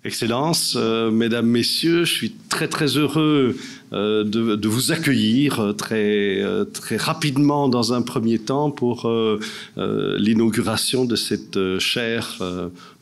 Excellences, Mesdames, Messieurs, je suis très heureux de vous accueillir très rapidement dans un premier temps pour l'inauguration de cette chaire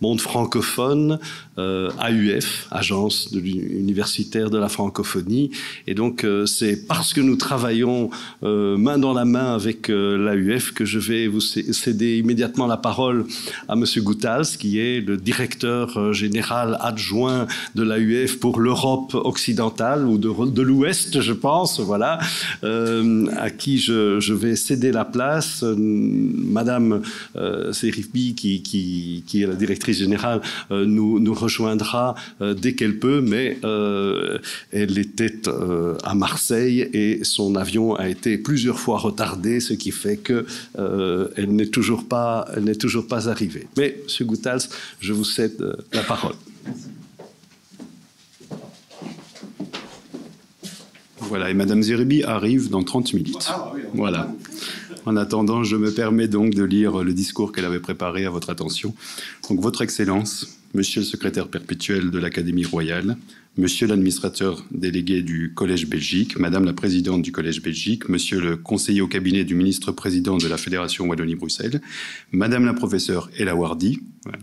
Monde francophone, AUF, Agence universitaire de la francophonie. Et donc c'est parce que nous travaillons main dans la main avec l'AUF que je vais vous céder immédiatement la parole à Monsieur Goethals, qui est le directeur général adjoint de l'AUF pour l'Europe occidentale ou de l'Ouest, je pense, voilà, à qui je vais céder la place. Madame Serifi, qui est la directrice générale, nous rejoindra dès qu'elle peut, mais elle était à Marseille et son avion a été plusieurs fois retardé, ce qui fait qu'elle n'est toujours pas arrivée. Mais, Monsieur Goethals, je vous cède la parole. Voilà, et Madame Zeribi arrive dans 30 minutes. Voilà. En attendant, je me permets donc de lire le discours qu'elle avait préparé à votre attention. Donc, Votre Excellence, Monsieur le secrétaire perpétuel de l'Académie royale, Monsieur l'administrateur délégué du Collège Belgique, Madame la présidente du Collège Belgique, Monsieur le conseiller au cabinet du ministre-président de la Fédération Wallonie-Bruxelles, Madame la professeure Ella Wardy, voilà.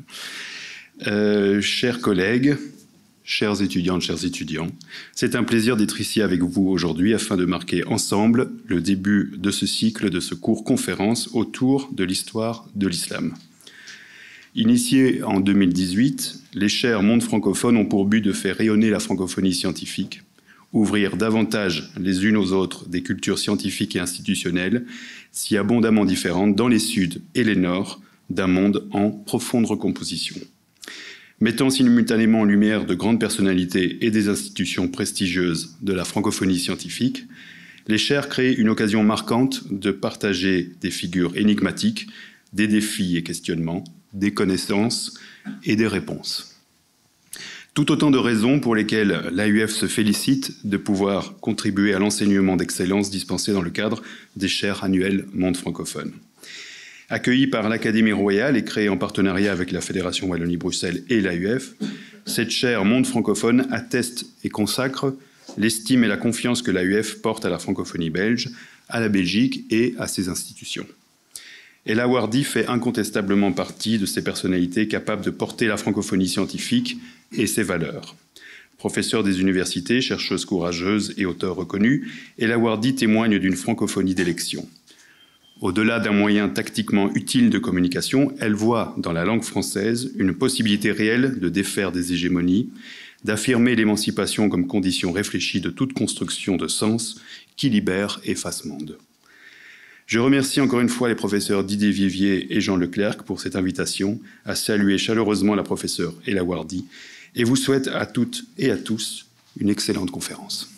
Chers collègues, chères étudiantes, chers étudiants, c'est un plaisir d'être ici avec vous aujourd'hui afin de marquer ensemble le début de ce cycle, de ce cours conférence autour de l'histoire de l'islam. Initiés en 2018, les chaires Monde francophone ont pour but de faire rayonner la francophonie scientifique, ouvrir davantage les unes aux autres des cultures scientifiques et institutionnelles, si abondamment différentes dans les Suds et les Nords d'un monde en profonde recomposition. Mettant simultanément en lumière de grandes personnalités et des institutions prestigieuses de la francophonie scientifique, les chaires créent une occasion marquante de partager des figures énigmatiques, des défis et questionnements, des connaissances et des réponses. Tout autant de raisons pour lesquelles l'AUF se félicite de pouvoir contribuer à l'enseignement d'excellence dispensé dans le cadre des chaires annuelles Monde francophone. Accueillie par l'Académie royale et créée en partenariat avec la Fédération Wallonie-Bruxelles et l'AUF, cette chaire Monde francophone atteste et consacre l'estime et la confiance que l'AUF porte à la francophonie belge, à la Belgique et à ses institutions. Ella Wardy fait incontestablement partie de ces personnalités capables de porter la francophonie scientifique et ses valeurs. Professeure des universités, chercheuse courageuse et auteure reconnue, Ella Wardy témoigne d'une francophonie d'élection. Au-delà d'un moyen tactiquement utile de communication, elle voit dans la langue française une possibilité réelle de défaire des hégémonies, d'affirmer l'émancipation comme condition réfléchie de toute construction de sens qui libère et fasse monde. Je remercie encore une fois les professeurs Didier Vivier et Jean Leclerc pour cette invitation à saluer chaleureusement la professeure Ella Wardy et vous souhaite à toutes et à tous une excellente conférence.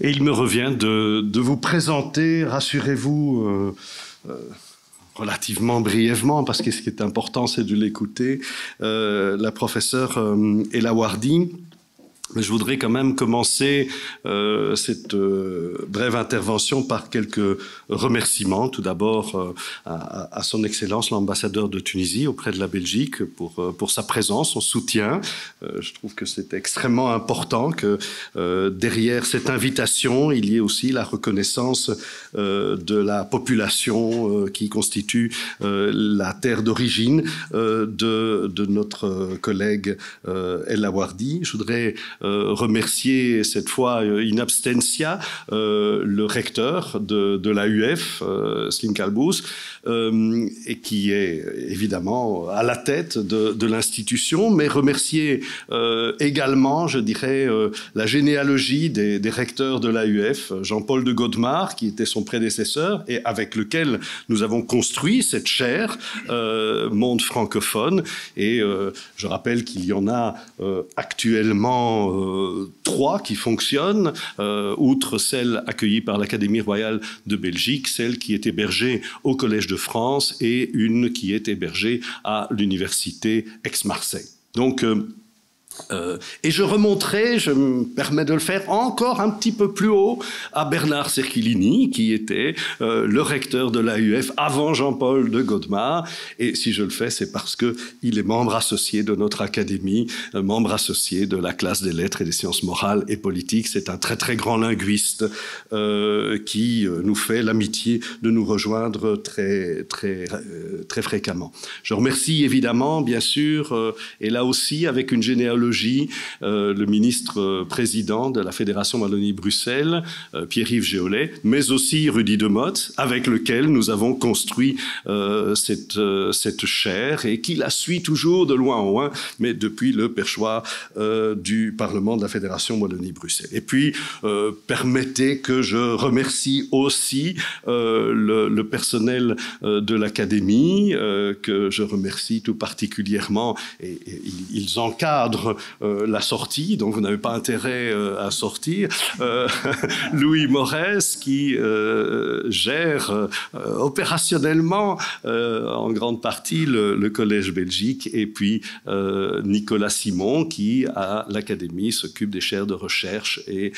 Et il me revient de vous présenter, rassurez-vous, relativement brièvement, parce que ce qui est important, c'est de l'écouter, la professeure Ella Wardy. Mais je voudrais quand même commencer cette brève intervention par quelques remerciements. Tout d'abord à son Excellence l'ambassadeur de Tunisie auprès de la Belgique pour sa présence, son soutien. Je trouve que c'est extrêmement important que derrière cette invitation, il y ait aussi la reconnaissance de la population qui constitue la terre d'origine de notre collègue Ella Wardy. Je voudrais remercier cette fois in absentia le recteur de l'AUF, Slim Kalbous, et qui est évidemment à la tête de l'institution, mais remercier également, je dirais, la généalogie des recteurs de l'AUF, Jean-Paul de Godemar, qui était son prédécesseur et avec lequel nous avons construit cette chaire Monde francophone. Et je rappelle qu'il y en a actuellement 3 qui fonctionnent, outre celle accueillie par l'Académie royale de Belgique, celle qui est hébergée au Collège de France et une qui est hébergée à l'Université Aix-Marseille. Donc, Et je remonterai, je me permets de le faire encore un petit peu plus haut, à Bernard Cerchilini, qui était le recteur de l'AUF avant Jean-Paul de Godemar. Et si je le fais, c'est parce qu'il est membre associé de notre académie, membre associé de la classe des lettres et des sciences morales et politiques. C'est un très très grand linguiste qui nous fait l'amitié de nous rejoindre très fréquemment. Je remercie évidemment, bien sûr, et là aussi avec une généalogie, le ministre président de la Fédération Wallonie-Bruxelles, Pierre-Yves Géolet, mais aussi Rudy Demotte, avec lequel nous avons construit cette chaire et qui la suit toujours de loin en loin, mais depuis le perchoir du Parlement de la Fédération Wallonie-Bruxelles. Et puis, permettez que je remercie aussi le personnel de l'Académie, que je remercie tout particulièrement, et ils encadrent la sortie, donc vous n'avez pas intérêt à sortir. Louis Morès, qui gère opérationnellement en grande partie le Collège Belgique, et puis Nicolas Simon, qui à l'Académie s'occupe des chaires de recherche, et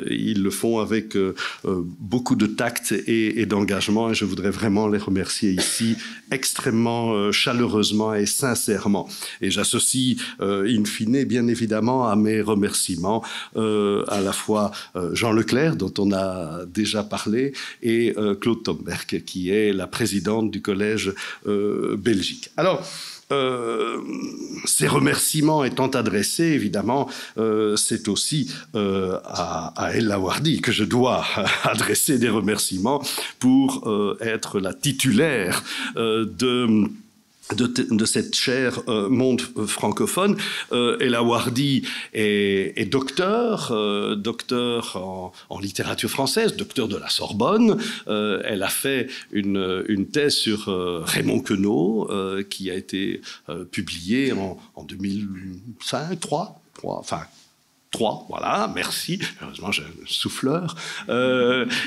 ils le font avec beaucoup de tact et d'engagement, et je voudrais vraiment les remercier ici extrêmement chaleureusement et sincèrement. Et j'associe in fine, bien évidemment, à mes remerciements à la fois Jean Leclerc, dont on a déjà parlé, et Claude Tomberg, qui est la présidente du Collège Belgique. Alors, ces remerciements étant adressés, évidemment, c'est aussi à El Laouardi que je dois adresser des remerciements pour être la titulaire de cette chaire monde francophone. El Laouardi est docteur en littérature française, docteur de la Sorbonne. Elle a fait une thèse sur Raymond Queneau, qui a été publiée en 2005, 3, voilà, merci. Heureusement, j'ai un souffleur.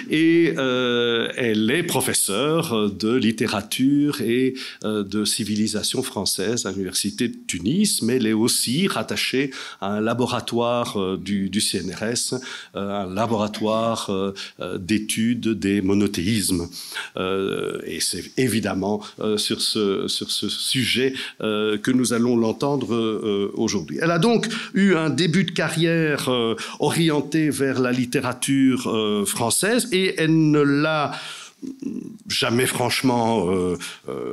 Et elle est professeure de littérature et de civilisation française à l'Université de Tunis, mais elle est aussi rattachée à un laboratoire du CNRS, un laboratoire d'études des monothéismes. Et c'est évidemment sur ce sujet que nous allons l'entendre aujourd'hui. Elle a donc eu un début de carrière orientée vers la littérature française, et elle ne l'a jamais franchement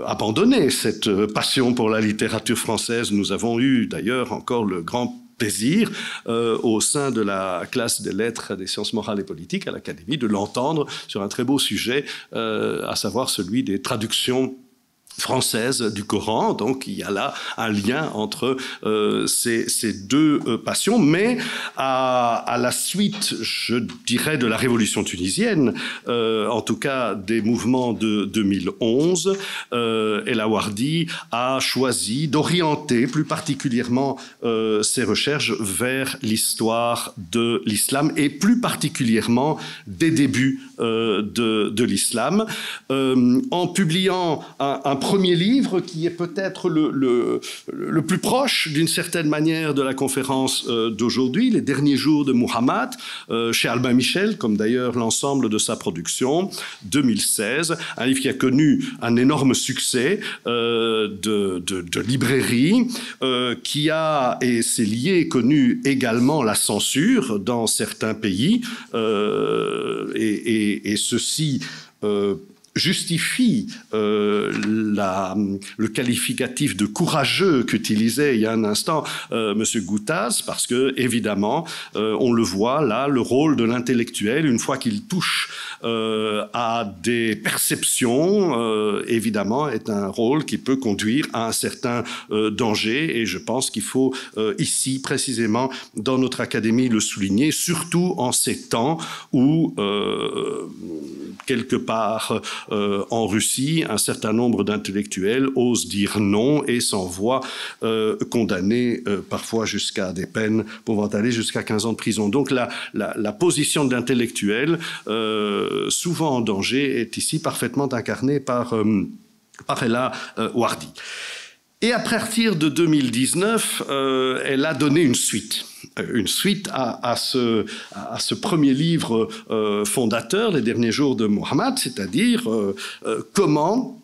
abandonné, cette passion pour la littérature française. Nous avons eu d'ailleurs encore le grand plaisir au sein de la classe des lettres, des sciences morales et politiques à l'Académie de l'entendre sur un très beau sujet, à savoir celui des traductions française du Coran. Donc il y a là un lien entre ces deux passions, mais à la suite, je dirais, de la révolution tunisienne, en tout cas des mouvements de 2011, El Laouardi a choisi d'orienter plus particulièrement ses recherches vers l'histoire de l'islam, et plus particulièrement des débuts de l'islam, en publiant un premier livre qui est peut-être le plus proche d'une certaine manière de la conférence d'aujourd'hui, Les derniers jours de Muhammad, chez Albin Michel, comme d'ailleurs l'ensemble de sa production, 2016, un livre qui a connu un énorme succès de librairie, qui a, et c'est lié, connu également la censure dans certains pays, et ceci justifie le qualificatif de courageux qu'utilisait il y a un instant M. Goutaz, parce que, évidemment, on le voit là, le rôle de l'intellectuel, une fois qu'il touche à des perceptions, évidemment, est un rôle qui peut conduire à un certain danger, et je pense qu'il faut ici, précisément, dans notre académie, le souligner, surtout en ces temps où, quelque part, en Russie, un certain nombre d'intellectuels osent dire non et s'en voient condamnés parfois jusqu'à des peines pouvant aller jusqu'à 15 ans de prison. Donc la position de l'intellectuel, souvent en danger, est ici parfaitement incarnée par El Laouardi. Et à partir de 2019, elle a donné une suite à ce premier livre fondateur, Les derniers jours de Mohammed, c'est-à-dire comment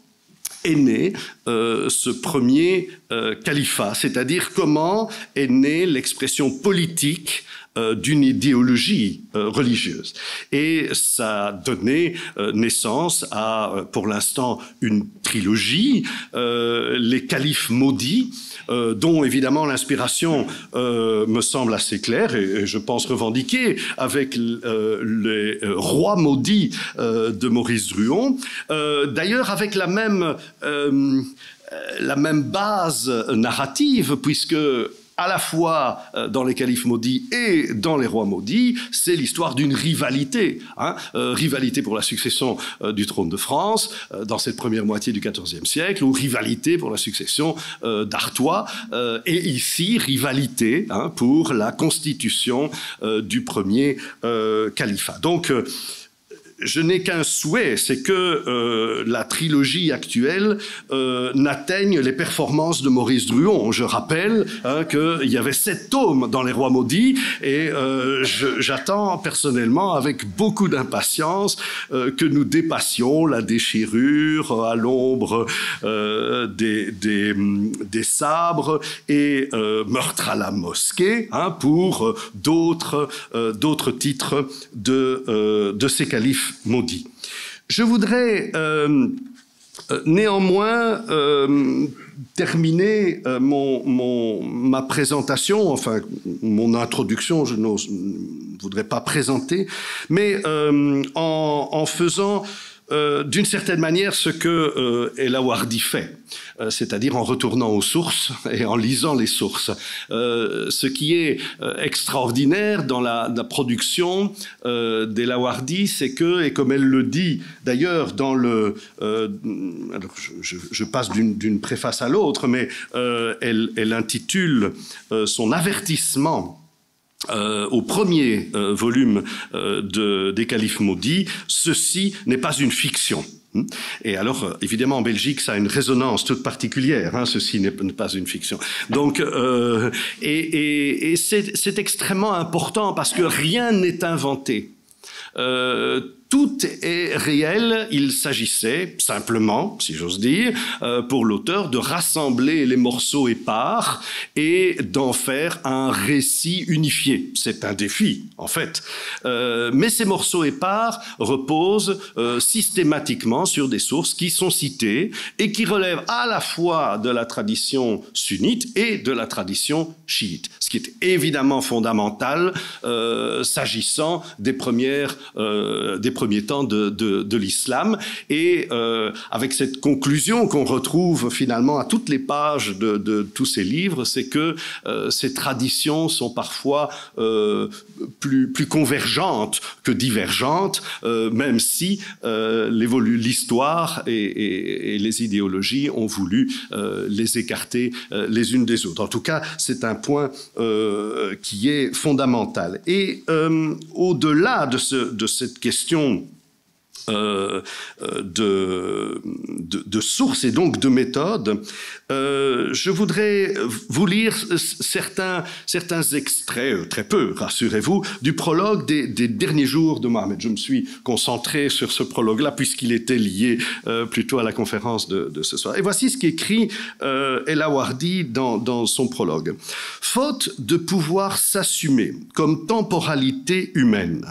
est né ce premier califat, c'est-à-dire comment est née l'expression politique d'une idéologie religieuse. Et ça a donné naissance à, pour l'instant, une trilogie, les califes maudits, dont évidemment l'inspiration me semble assez claire et je pense revendiquée avec les rois maudits de Maurice Druon, d'ailleurs avec la même base narrative, puisque à la fois dans les califes maudits et dans les rois maudits, c'est l'histoire d'une rivalité, rivalité pour la succession du trône de France dans cette première moitié du XIVe siècle, ou rivalité pour la succession d'Artois, et ici rivalité pour la constitution du premier califat. Donc, je n'ai qu'un souhait, c'est que la trilogie actuelle n'atteigne les performances de Maurice Druon. Je rappelle qu'il y avait 7 tomes dans Les Rois Maudits et j'attends personnellement avec beaucoup d'impatience que nous dépassions la déchirure à l'ombre des sabres et meurtre à la mosquée pour d'autres titres de ces califes maudit. Je voudrais néanmoins terminer ma présentation, enfin mon introduction, je ne voudrais pas présenter, mais en faisant d'une certaine manière ce que El-Awardi fait, c'est-à-dire en retournant aux sources et en lisant les sources. Ce qui est extraordinaire dans la production d'El-Awardi, c'est que, et comme elle le dit d'ailleurs dans le... alors je passe d'une préface à l'autre, mais elle intitule son avertissement au premier volume des califes maudits, ceci n'est pas une fiction. Et alors, évidemment, en Belgique, ça a une résonance toute particulière. Ceci n'est pas une fiction. Donc, et c'est extrêmement important parce que rien n'est inventé. Tout est réel. Il s'agissait simplement, si j'ose dire, pour l'auteur de rassembler les morceaux épars et d'en faire un récit unifié. C'est un défi, en fait. Mais ces morceaux épars reposent systématiquement sur des sources qui sont citées et qui relèvent à la fois de la tradition sunnite et de la tradition chiite. Ce qui est évidemment fondamental s'agissant des premiers temps de l'islam, et avec cette conclusion qu'on retrouve finalement à toutes les pages de tous ces livres, c'est que ces traditions sont parfois plus convergentes que divergentes, même si l'histoire et les idéologies ont voulu les écarter les unes des autres. En tout cas, c'est un point qui est fondamental. Et au-delà de cette question de sources et donc de méthodes, je voudrais vous lire certains extraits, très peu, rassurez-vous, du prologue des derniers jours de Mohammed. Je me suis concentré sur ce prologue-là puisqu'il était lié plutôt à la conférence de ce soir. Et voici ce qu'écrit El-Awardi dans son prologue. Faute de pouvoir s'assumer comme temporalité humaine,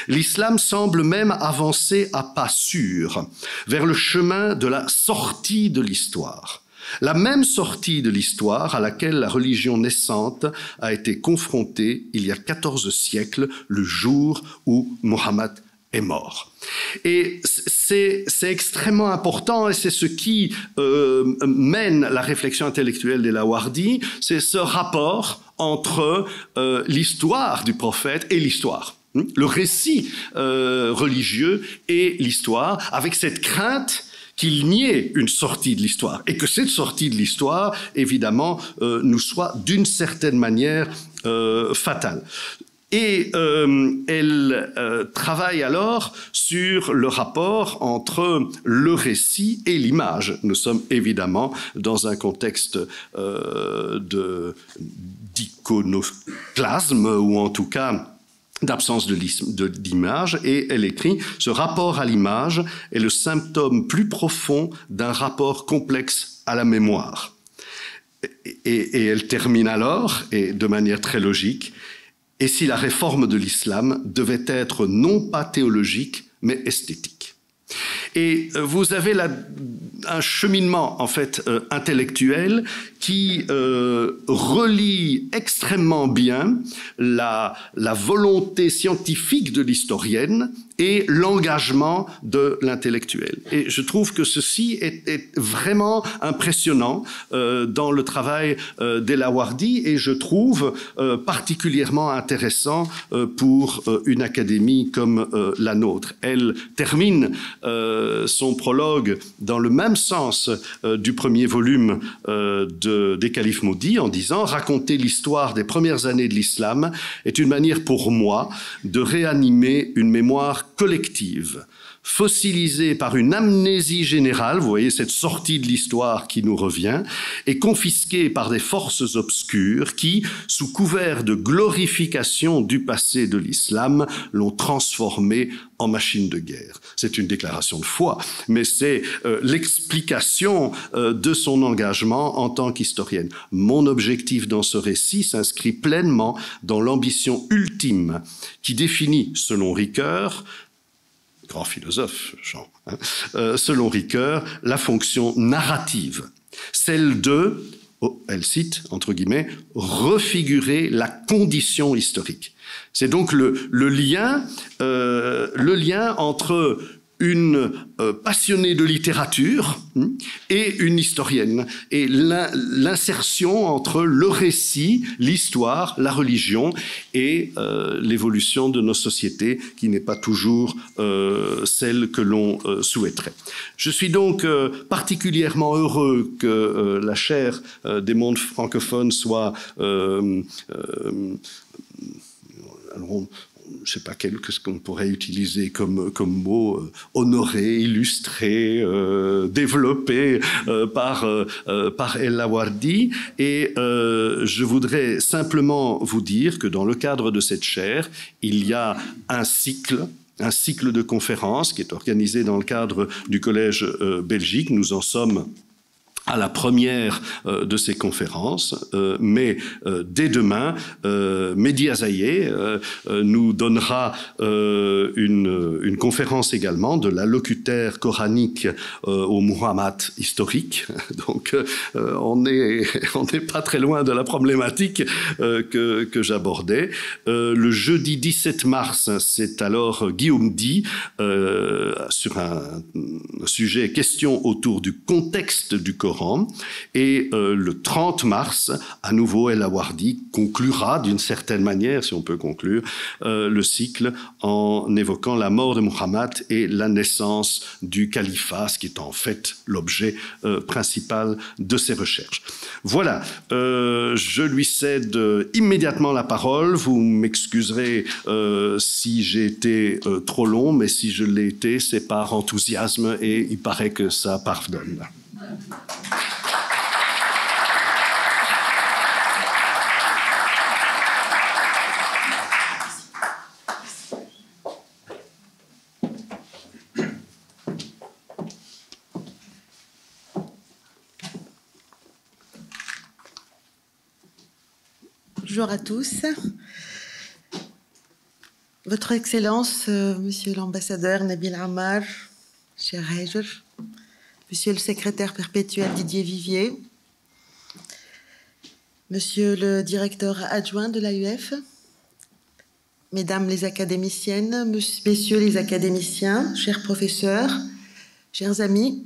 l'islam semble même avancer à pas sûrs vers le chemin de la sortie de l'histoire. La même sortie de l'histoire à laquelle la religion naissante a été confrontée il y a 14 siècles, le jour où Mohammed est mort. Et c'est extrêmement important, et c'est ce qui mène la réflexion intellectuelle d'El-Awardi, c'est ce rapport entre l'histoire du prophète et l'histoire. Le récit religieux et l'histoire, avec cette crainte qu'il n'y ait une sortie de l'histoire, et que cette sortie de l'histoire, évidemment, nous soit d'une certaine manière fatale. Et elle travaille alors sur le rapport entre le récit et l'image. Nous sommes évidemment dans un contexte d'iconoclasme, ou en tout cas d'absence d'image, et elle écrit « Ce rapport à l'image est le symptôme plus profond d'un rapport complexe à la mémoire. » Et elle termine alors, et de manière très logique, « Et si la réforme de l'islam devait être non pas théologique, mais esthétique ?» Et vous avez là un cheminement en fait intellectuel qui relie extrêmement bien la volonté scientifique de l'historienne et l'engagement de l'intellectuel. Et je trouve que ceci est vraiment impressionnant dans le travail d'Elawardi, et je trouve particulièrement intéressant pour une académie comme la nôtre. Elle termine son prologue dans le même sens du premier volume des Califes maudits en disant « Raconter l'histoire des premières années de l'islam est une manière pour moi de réanimer une mémoire collective, fossilisée par une amnésie générale, vous voyez cette sortie de l'histoire qui nous revient, et confisquée par des forces obscures qui, sous couvert de glorification du passé de l'islam, l'ont transformée en machine de guerre. » C'est une déclaration de foi, mais c'est l'explication de son engagement en tant qu'historienne. Mon objectif dans ce récit s'inscrit pleinement dans l'ambition ultime qui définit, selon Ricoeur, grand philosophe, Jean, selon Ricoeur, la fonction narrative, celle de, elle cite, entre guillemets, refigurer la condition historique. C'est donc le lien entre une passionnée de littérature et une historienne, et l'insertion entre le récit, l'histoire, la religion et l'évolution de nos sociétés qui n'est pas toujours celle que l'on souhaiterait. Je suis donc particulièrement heureux que la chaire des mondes francophones soit je ne sais pas qu'est-ce qu'on pourrait utiliser comme mot, honoré, illustré, développé par Elawardi. Et je voudrais simplement vous dire que dans le cadre de cette chaire, il y a un cycle de conférences qui est organisé dans le cadre du Collège Belgique. Nous en sommes à la première de ces conférences, mais dès demain, Mehdi Azaïeh nous donnera une conférence également de la locutaire coranique au Muhammad historique. Donc on n'est pas très loin de la problématique que j'abordais. Le jeudi 17 mars, c'est alors Guillaume Di sur un sujet question autour du contexte du Coran. Et le 30 mars, à nouveau, Elawardi conclura d'une certaine manière, si on peut conclure, le cycle en évoquant la mort de Muhammad et la naissance du califat, ce qui est en fait l'objet principal de ses recherches. Voilà, je lui cède immédiatement la parole. Vous m'excuserez si j'ai été trop long, mais si je l'ai été, c'est par enthousiasme et il paraît que ça pardonne. Bonjour à tous. Votre Excellence, Monsieur l'ambassadeur Nabil Ammar, cher Heijer, Monsieur le secrétaire perpétuel Didier Vivier, Monsieur le directeur adjoint de l'AUF, Mesdames les académiciennes, Messieurs les académiciens, chers professeurs, chers amis,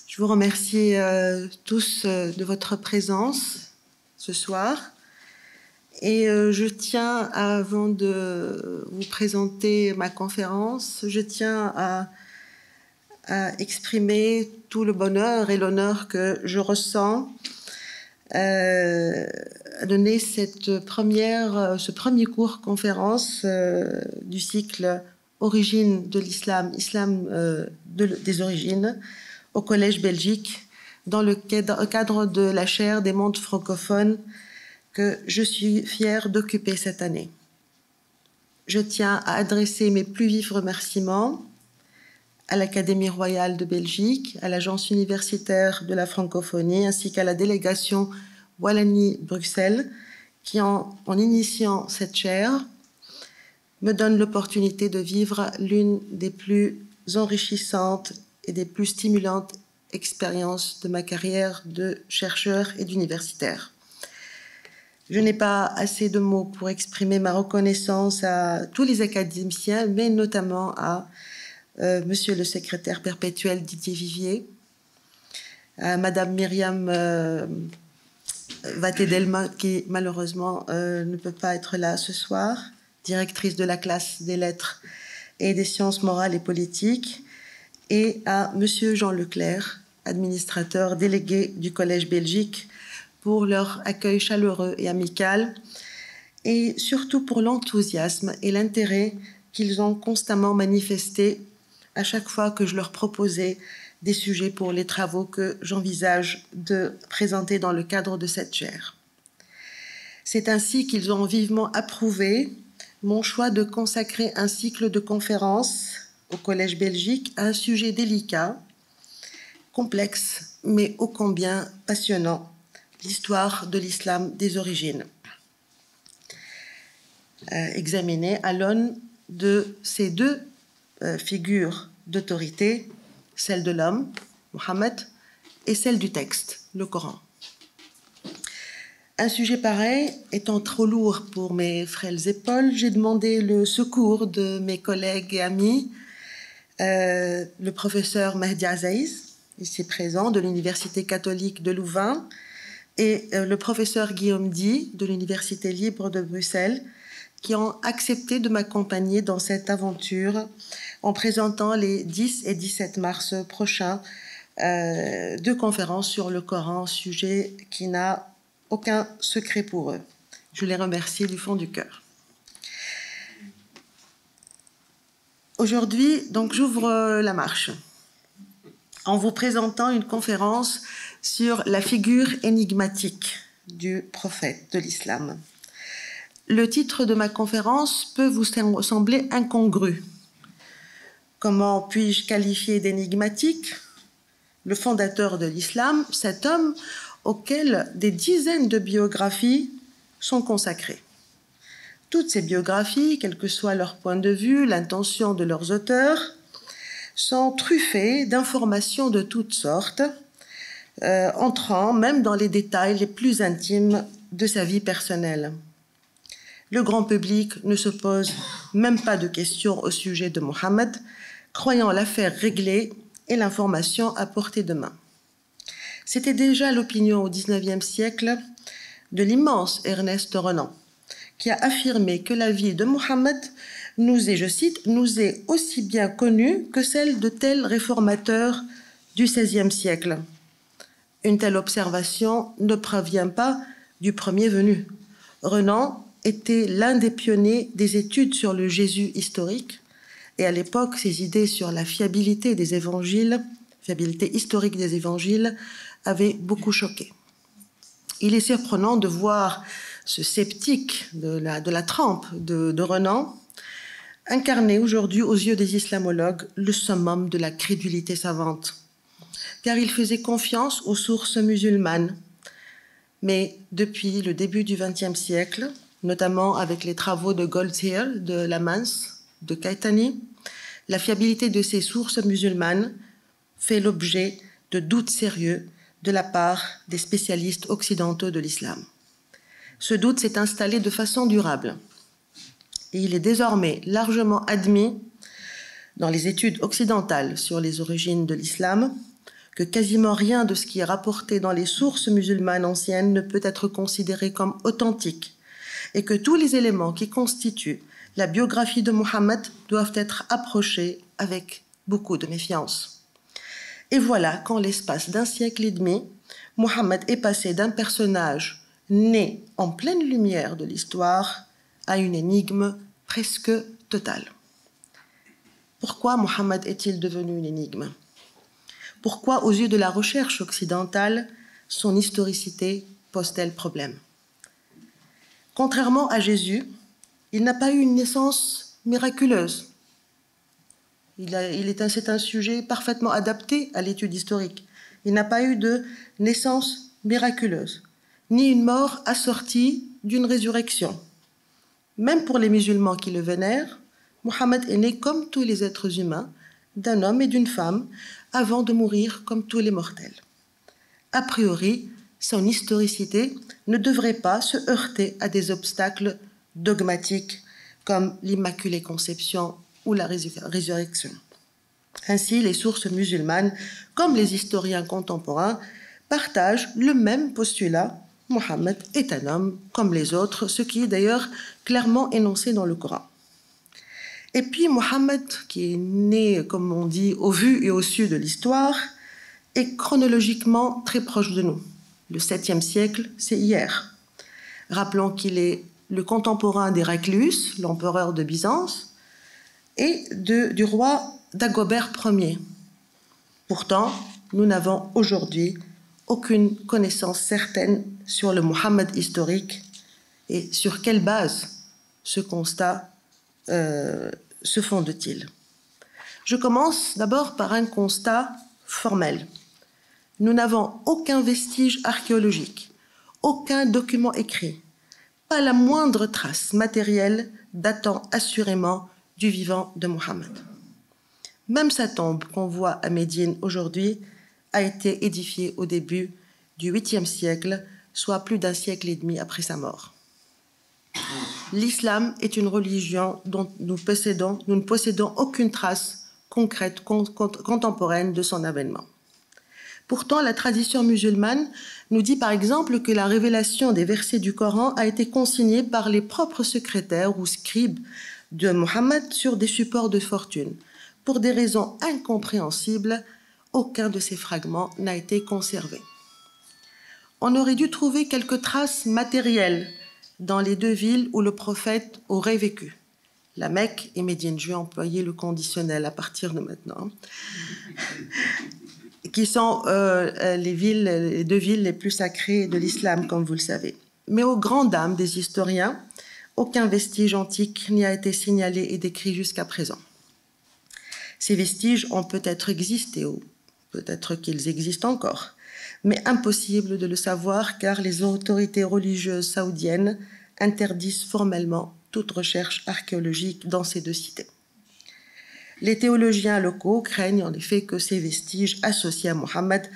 je vous remercie tous de votre présence ce soir. Et je tiens, avant de vous présenter ma conférence, je tiens à exprimer tout le bonheur et l'honneur que je ressens donné ce premier cours conférence du cycle Origines de l'islam, islam des origines, au Collège Belgique, dans le cadre de la chaire des mondes francophones que je suis fière d'occuper cette année. Je tiens à adresser mes plus vifs remerciements à l'Académie royale de Belgique, à l'Agence universitaire de la francophonie, ainsi qu'à la délégation Wallonie-Bruxelles, qui, en initiant cette chaire, me donne l'opportunité de vivre l'une des plus enrichissantes et des plus stimulantes expériences de ma carrière de chercheur et d'universitaire. Je n'ai pas assez de mots pour exprimer ma reconnaissance à tous les académiciens, mais notamment à Monsieur le secrétaire perpétuel Didier Vivier, à Madame Myriam Vatedelma, qui malheureusement ne peut pas être là ce soir, directrice de la classe des lettres et des sciences morales et politiques, et à Monsieur Jean Leclerc, administrateur délégué du Collège Belgique, pour leur accueil chaleureux et amical, et surtout pour l'enthousiasme et l'intérêt qu'ils ont constamment manifesté à chaque fois que je leur proposais des sujets pour les travaux que j'envisage de présenter dans le cadre de cette chaire. C'est ainsi qu'ils ont vivement approuvé mon choix de consacrer un cycle de conférences au Collège Belgique à un sujet délicat, complexe, mais ô combien passionnant, l'histoire de l'islam des origines, examinée à l'aune de ces deux figures d'autorité, celle de l'homme, Mohammed, et celle du texte, le Coran. Un sujet pareil étant trop lourd pour mes frêles épaules, j'ai demandé le secours de mes collègues et amis, le professeur Mehdi Azaïz, ici présent, de l'Université catholique de Louvain, et le professeur Guillaume Di, de l'Université libre de Bruxelles, qui ont accepté de m'accompagner dans cette aventure en présentant les 10 et 17 mars prochains deux conférences sur le Coran, sujet qui n'a aucun secret pour eux. Je les remercie du fond du cœur. Aujourd'hui, donc, j'ouvre la marche en vous présentant une conférence sur la figure énigmatique du prophète de l'islam. Le titre de ma conférence peut vous sembler incongru. Comment puis-je qualifier d'énigmatique le fondateur de l'islam, cet homme auquel des dizaines de biographies sont consacrées? Toutes ces biographies, quel que soit leur point de vue, l'intention de leurs auteurs, sont truffées d'informations de toutes sortes, entrant même dans les détails les plus intimes de sa vie personnelle. Le grand public ne se pose même pas de questions au sujet de Mohammed, croyant l'affaire réglée et l'information à portée de main. C'était déjà l'opinion au XIXe siècle de l'immense Ernest Renan, qui a affirmé que la vie de Mohammed nous est, je cite, nous est aussi bien connue que celle de tels réformateurs du XVIe siècle. Une telle observation ne provient pas du premier venu. Renan était l'un des pionniers des études sur le Jésus historique, et à l'époque, ses idées sur la fiabilité des évangiles, fiabilité historique des évangiles, avaient beaucoup choqué. Il est surprenant de voir ce sceptique de la trempe de Renan incarner aujourd'hui aux yeux des islamologues le summum de la crédulité savante, car il faisait confiance aux sources musulmanes. Mais depuis le début du XXe siècle, notamment avec les travaux de Goldziher, de Lamans, de Kaitani, la fiabilité de ces sources musulmanes fait l'objet de doutes sérieux de la part des spécialistes occidentaux de l'islam. Ce doute s'est installé de façon durable et il est désormais largement admis dans les études occidentales sur les origines de l'islam que quasiment rien de ce qui est rapporté dans les sources musulmanes anciennes ne peut être considéré comme authentique et que tous les éléments qui constituent la biographie de Mohammed doivent être approchés avec beaucoup de méfiance. Et voilà qu'en l'espace d'un siècle et demi, Mohammed est passé d'un personnage né en pleine lumière de l'histoire, à une énigme presque totale. Pourquoi Mohammed est-il devenu une énigme? Pourquoi, aux yeux de la recherche occidentale, son historicité pose-t-elle problème? Contrairement à Jésus, il n'a pas eu une naissance miraculeuse. C'est un sujet parfaitement adapté à l'étude historique. Il n'a pas eu de naissance miraculeuse, ni une mort assortie d'une résurrection. Même pour les musulmans qui le vénèrent, Mohammed est né comme tous les êtres humains, d'un homme et d'une femme, avant de mourir comme tous les mortels. A priori, son historicité ne devrait pas se heurter à des obstacles dogmatiques comme l'Immaculée Conception ou la résurrection. Ainsi, les sources musulmanes, comme les historiens contemporains, partagent le même postulat: Mohammed est un homme comme les autres, ce qui est d'ailleurs clairement énoncé dans le Coran. Et puis Mohammed, qui est né, comme on dit, au vu et au su de l'histoire, est chronologiquement très proche de nous. Le 7e siècle, c'est hier. Rappelons qu'il est le contemporain d'Héraclius, l'empereur de Byzance, et du roi Dagobert Ier. Pourtant, nous n'avons aujourd'hui aucune connaissance certaine sur le Mohammed historique et sur quelle base ce constat se fonde-t-il. Je commence d'abord par un constat formel. Nous n'avons aucun vestige archéologique, aucun document écrit, pas la moindre trace matérielle datant assurément du vivant de Mohammed. Même sa tombe qu'on voit à Médine aujourd'hui a été édifiée au début du 8e siècle, soit plus d'un siècle et demi après sa mort. L'islam est une religion dont nous ne possédons aucune trace concrète contemporaine de son avènement. Pourtant, la tradition musulmane nous dit par exemple que la révélation des versets du Coran a été consignée par les propres secrétaires ou scribes de Mohammed sur des supports de fortune. Pour des raisons incompréhensibles, aucun de ces fragments n'a été conservé. On aurait dû trouver quelques traces matérielles dans les deux villes où le prophète aurait vécu, la Mecque et Médine. Je vais employer le conditionnel à partir de maintenant, qui sont les deux villes les plus sacrées de l'islam, comme vous le savez. Mais aux grandes dames des historiens, aucun vestige antique n'y a été signalé et décrit jusqu'à présent. Ces vestiges ont peut-être existé, ou peut-être qu'ils existent encore, mais impossible de le savoir car les autorités religieuses saoudiennes interdisent formellement toute recherche archéologique dans ces deux cités. Les théologiens locaux craignent en effet que ces vestiges associés à Mohammed,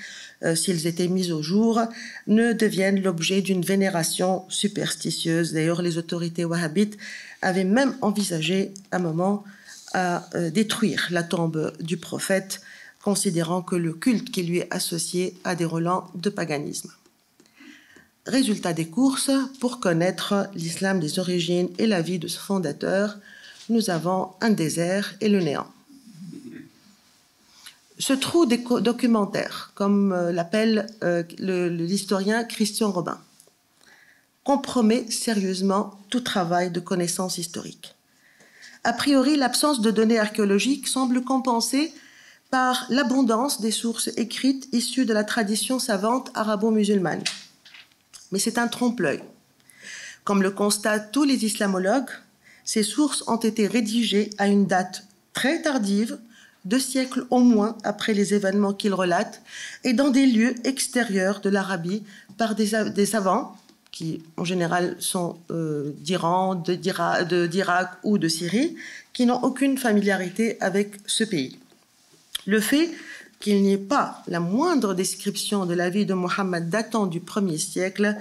s'ils étaient mis au jour, ne deviennent l'objet d'une vénération superstitieuse. D'ailleurs, les autorités wahhabites avaient même envisagé un moment à détruire la tombe du prophète, considérant que le culte qui lui est associé a des relents de paganisme. Résultat des courses, pour connaître l'islam des origines et la vie de ce fondateur, nous avons un désert et le néant. Ce trou documentaire, comme l'appelle l'historien Christian Robin, compromet sérieusement tout travail de connaissance historique. A priori, l'absence de données archéologiques semble compensée par l'abondance des sources écrites issues de la tradition savante arabo-musulmane. Mais c'est un trompe-l'œil. Comme le constatent tous les islamologues, ces sources ont été rédigées à une date très tardive, 2 siècles au moins après les événements qu'ils relatent, et dans des lieux extérieurs de l'Arabie par des savants qui en général sont d'Iran, d'Irak ou de Syrie, qui n'ont aucune familiarité avec ce pays. Le fait qu'il n'y ait pas la moindre description de la vie de Mohammed datant du 1er siècle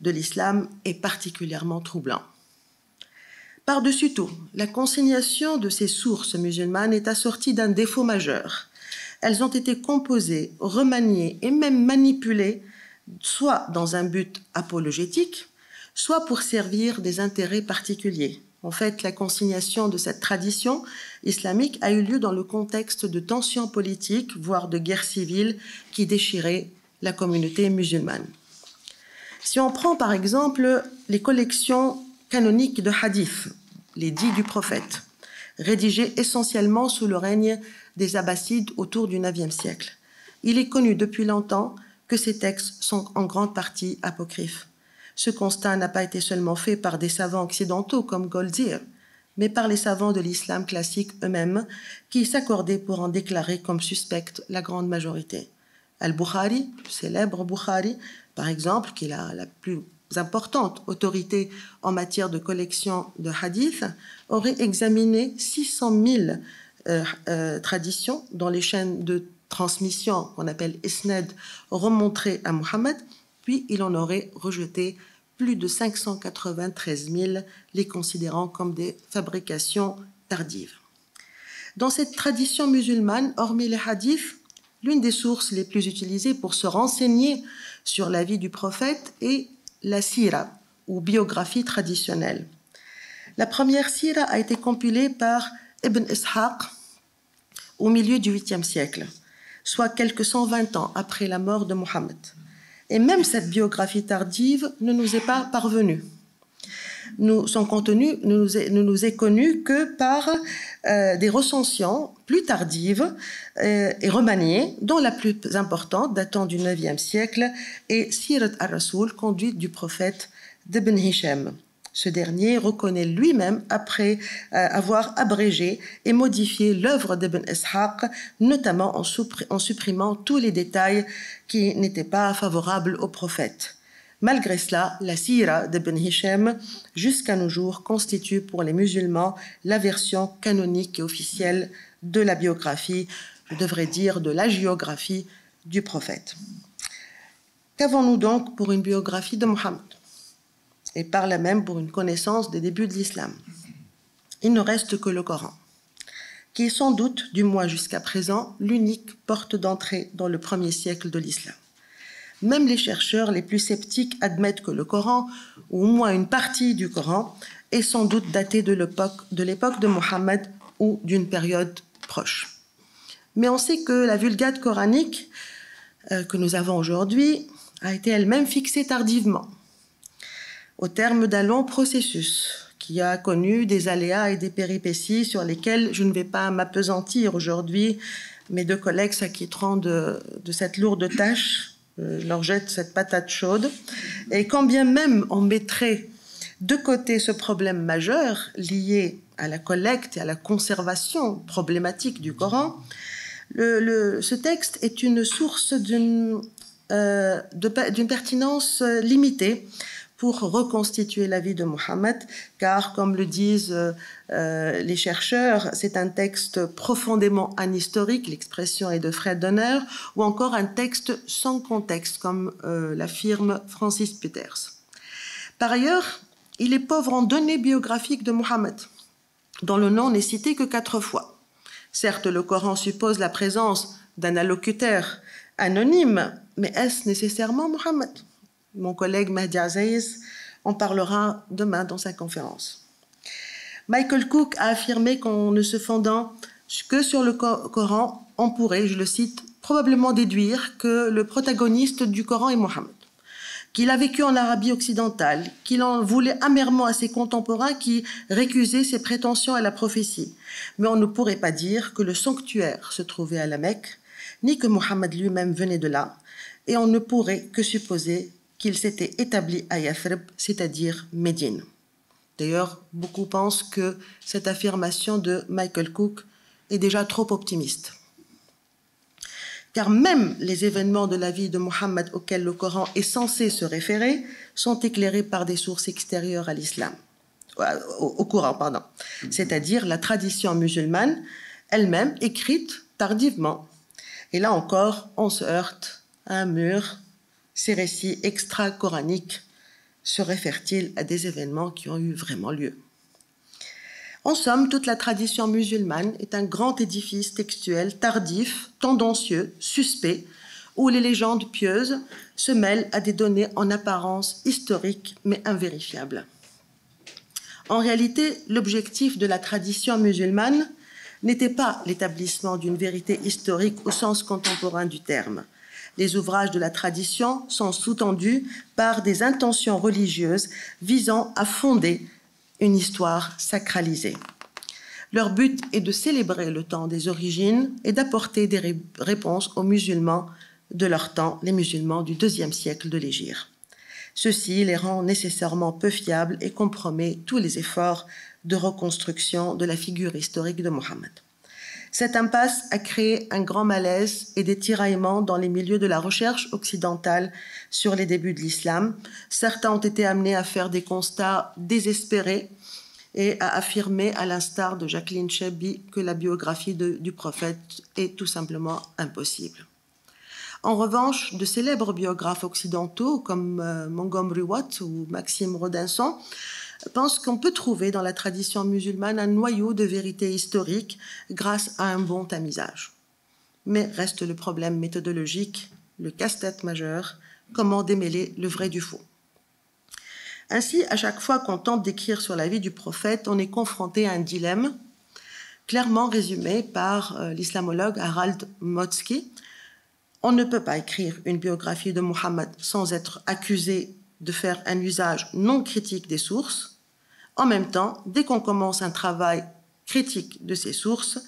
de l'islam est particulièrement troublant. Par-dessus tout, la consignation de ces sources musulmanes est assortie d'un défaut majeur. Elles ont été composées, remaniées et même manipulées, soit dans un but apologétique, soit pour servir des intérêts particuliers. En fait, la consignation de cette tradition islamique a eu lieu dans le contexte de tensions politiques, voire de guerres civiles qui déchiraient la communauté musulmane. Si on prend par exemple les collections canoniques de hadith, les dits du prophète, rédigés essentiellement sous le règne des Abbassides autour du IXe siècle, il est connu depuis longtemps que ces textes sont en grande partie apocryphes. Ce constat n'a pas été seulement fait par des savants occidentaux comme Goldziher, mais par les savants de l'islam classique eux-mêmes, qui s'accordaient pour en déclarer comme suspecte la grande majorité. Al-Bukhari, le célèbre Bukhari, par exemple, qui est la plus importante autorité en matière de collection de hadith, aurait examiné 600 000 traditions dans les chaînes de transmission qu'on appelle Isnad remontées à Mohammed, puis il en aurait rejeté plus de 593 000, les considérant comme des fabrications tardives. Dans cette tradition musulmane, hormis les hadiths, l'une des sources les plus utilisées pour se renseigner sur la vie du prophète est la sira, ou biographie traditionnelle. La première sira a été compilée par Ibn Ishaq au milieu du 8e siècle, soit quelques 120 ans après la mort de Mohammed. Et même cette biographie tardive ne nous est pas parvenue. Son contenu ne nous est connu que par des recensions plus tardives et remaniées, dont la plus importante, datant du 9e siècle, est Sirat al-Rasoul, conduite du prophète d'Ibn Hisham. Ce dernier reconnaît lui-même, après avoir abrégé et modifié l'œuvre d'Ibn Ishaq, notamment en supprimant tous les détails qui n'étaient pas favorables au prophète. Malgré cela, la sira d'Ibn Hisham, jusqu'à nos jours, constitue pour les musulmans la version canonique et officielle de la biographie, je devrais dire de la géographie du prophète. Qu'avons-nous donc pour une biographie de Mohammed ? Et par là même pour une connaissance des débuts de l'islam. Il ne reste que le Coran, qui est sans doute, du moins jusqu'à présent, l'unique porte d'entrée dans le premier siècle de l'islam. Même les chercheurs les plus sceptiques admettent que le Coran, ou au moins une partie du Coran, est sans doute daté de l'époque de Mohammed ou d'une période proche. Mais on sait que la Vulgate coranique que nous avons aujourd'hui a été elle-même fixée tardivement, au terme d'un long processus qui a connu des aléas et des péripéties sur lesquels je ne vais pas m'appesantir aujourd'hui. Mes deux collègues s'acquitteront de cette lourde tâche. Je leur jette cette patate chaude. Et quand bien même on mettrait de côté ce problème majeur lié à la collecte et à la conservation problématique du Coran, ce texte est une source d'une pertinence limitée pour reconstituer la vie de Mohammed, car, comme le disent les chercheurs, c'est un texte profondément anhistorique, l'expression est de Fred Donner, ou encore un texte sans contexte, comme l'affirme Francis Peters. Par ailleurs, il est pauvre en données biographiques de Mohammed, dont le nom n'est cité que 4 fois. Certes, le Coran suppose la présence d'un allocuteur anonyme, mais est-ce nécessairement Mohammed ? Mon collègue Mahdi Aziz en parlera demain dans sa conférence. Michael Cook a affirmé qu'en ne se fondant que sur le Coran, on pourrait, je le cite, probablement déduire que le protagoniste du Coran est Mohammed, qu'il a vécu en Arabie occidentale, qu'il en voulait amèrement à ses contemporains qui récusaient ses prétentions à la prophétie. Mais on ne pourrait pas dire que le sanctuaire se trouvait à la Mecque, ni que Mohammed lui-même venait de là, et on ne pourrait que supposer qu'il s'était établi à Yathrib, c'est-à-dire Médine. D'ailleurs, beaucoup pensent que cette affirmation de Michael Cook est déjà trop optimiste. Car même les événements de la vie de Mohammed auxquels le Coran est censé se référer sont éclairés par des sources extérieures à l'islam, au Coran, pardon, c'est-à-dire la tradition musulmane elle-même écrite tardivement. Et là encore, on se heurte à un mur. Ces récits extra-coraniques se réfèrent-ils à des événements qui ont eu vraiment lieu? En somme, toute la tradition musulmane est un grand édifice textuel tardif, tendancieux, suspect, où les légendes pieuses se mêlent à des données en apparence historiques mais invérifiables. En réalité, l'objectif de la tradition musulmane n'était pas l'établissement d'une vérité historique au sens contemporain du terme, Les ouvrages de la tradition sont sous-tendus par des intentions religieuses visant à fonder une histoire sacralisée. Leur but est de célébrer le temps des origines et d'apporter des réponses aux musulmans de leur temps, les musulmans du IIe siècle de l'Hégire. Ceci les rend nécessairement peu fiables et compromet tous les efforts de reconstruction de la figure historique de Mohammed. Cette impasse a créé un grand malaise et des tiraillements dans les milieux de la recherche occidentale sur les débuts de l'islam. Certains ont été amenés à faire des constats désespérés et à affirmer, à l'instar de Jacqueline Chebbi, que la biographie du prophète est tout simplement impossible. En revanche, de célèbres biographes occidentaux comme Montgomery Watt ou Maxime Rodinson pensent qu'on peut trouver dans la tradition musulmane un noyau de vérité historique grâce à un bon tamisage. Mais reste le problème méthodologique, le casse-tête majeur, comment démêler le vrai du faux. Ainsi, à chaque fois qu'on tente d'écrire sur la vie du prophète, on est confronté à un dilemme, clairement résumé par l'islamologue Harald Motzki. On ne peut pas écrire une biographie de Mohammed sans être accusé de faire un usage non critique des sources. En même temps, dès qu'on commence un travail critique de ces sources,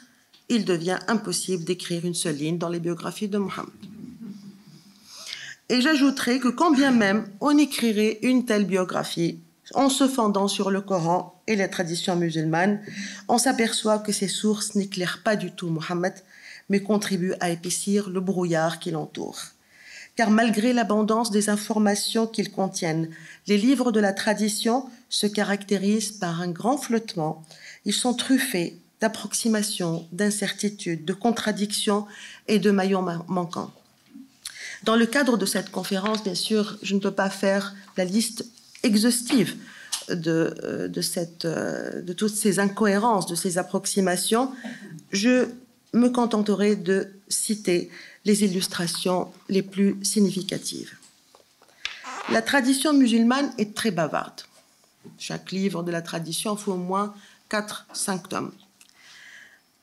il devient impossible d'écrire une seule ligne dans les biographies de Mohammed. Et j'ajouterai que quand bien même on écrirait une telle biographie en se fondant sur le Coran et les traditions musulmanes, on s'aperçoit que ces sources n'éclairent pas du tout Mohammed, mais contribuent à épaissir le brouillard qui l'entoure. Car malgré l'abondance des informations qu'ils contiennent, les livres de la tradition se caractérisent par un grand flottement. Ils sont truffés d'approximations, d'incertitudes, de contradictions et de maillons manquants. Dans le cadre de cette conférence, bien sûr, je ne peux pas faire la liste exhaustive de toutes ces incohérences, de ces approximations. Je me contenterai de citer les illustrations les plus significatives. La tradition musulmane est très bavarde. Chaque livre de la tradition faut au moins 4-5 tomes.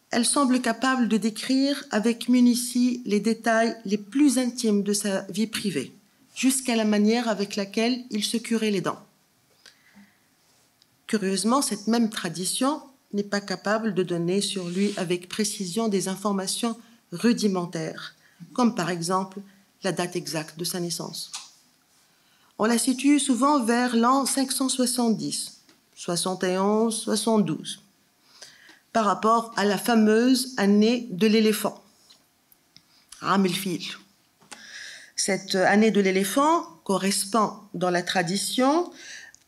Elle semble capable de décrire avec munitie les détails les plus intimes de sa vie privée, jusqu'à la manière avec laquelle il se curait les dents. Curieusement, cette même tradition n'est pas capable de donner sur lui avec précision des informations rudimentaires, comme par exemple la date exacte de sa naissance. On la situe souvent vers l'an 570, 71, 72, par rapport à la fameuse année de l'éléphant, Am el-Fil. Cette année de l'éléphant correspond dans la tradition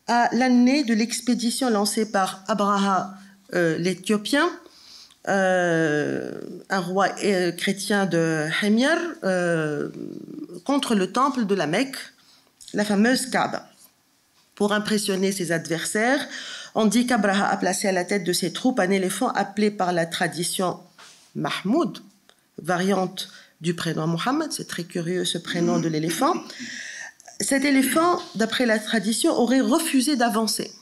à l'année de l'expédition lancée par Abraha l'Éthiopien, un roi chrétien de Himyar, contre le temple de la Mecque, la fameuse Kaaba. Pour impressionner ses adversaires, on dit qu'Abraha a placé à la tête de ses troupes un éléphant appelé par la tradition Mahmoud, variante du prénom Mohammed, c'est très curieux ce prénom de l'éléphant. Cet éléphant, d'après la tradition, aurait refusé d'avancer.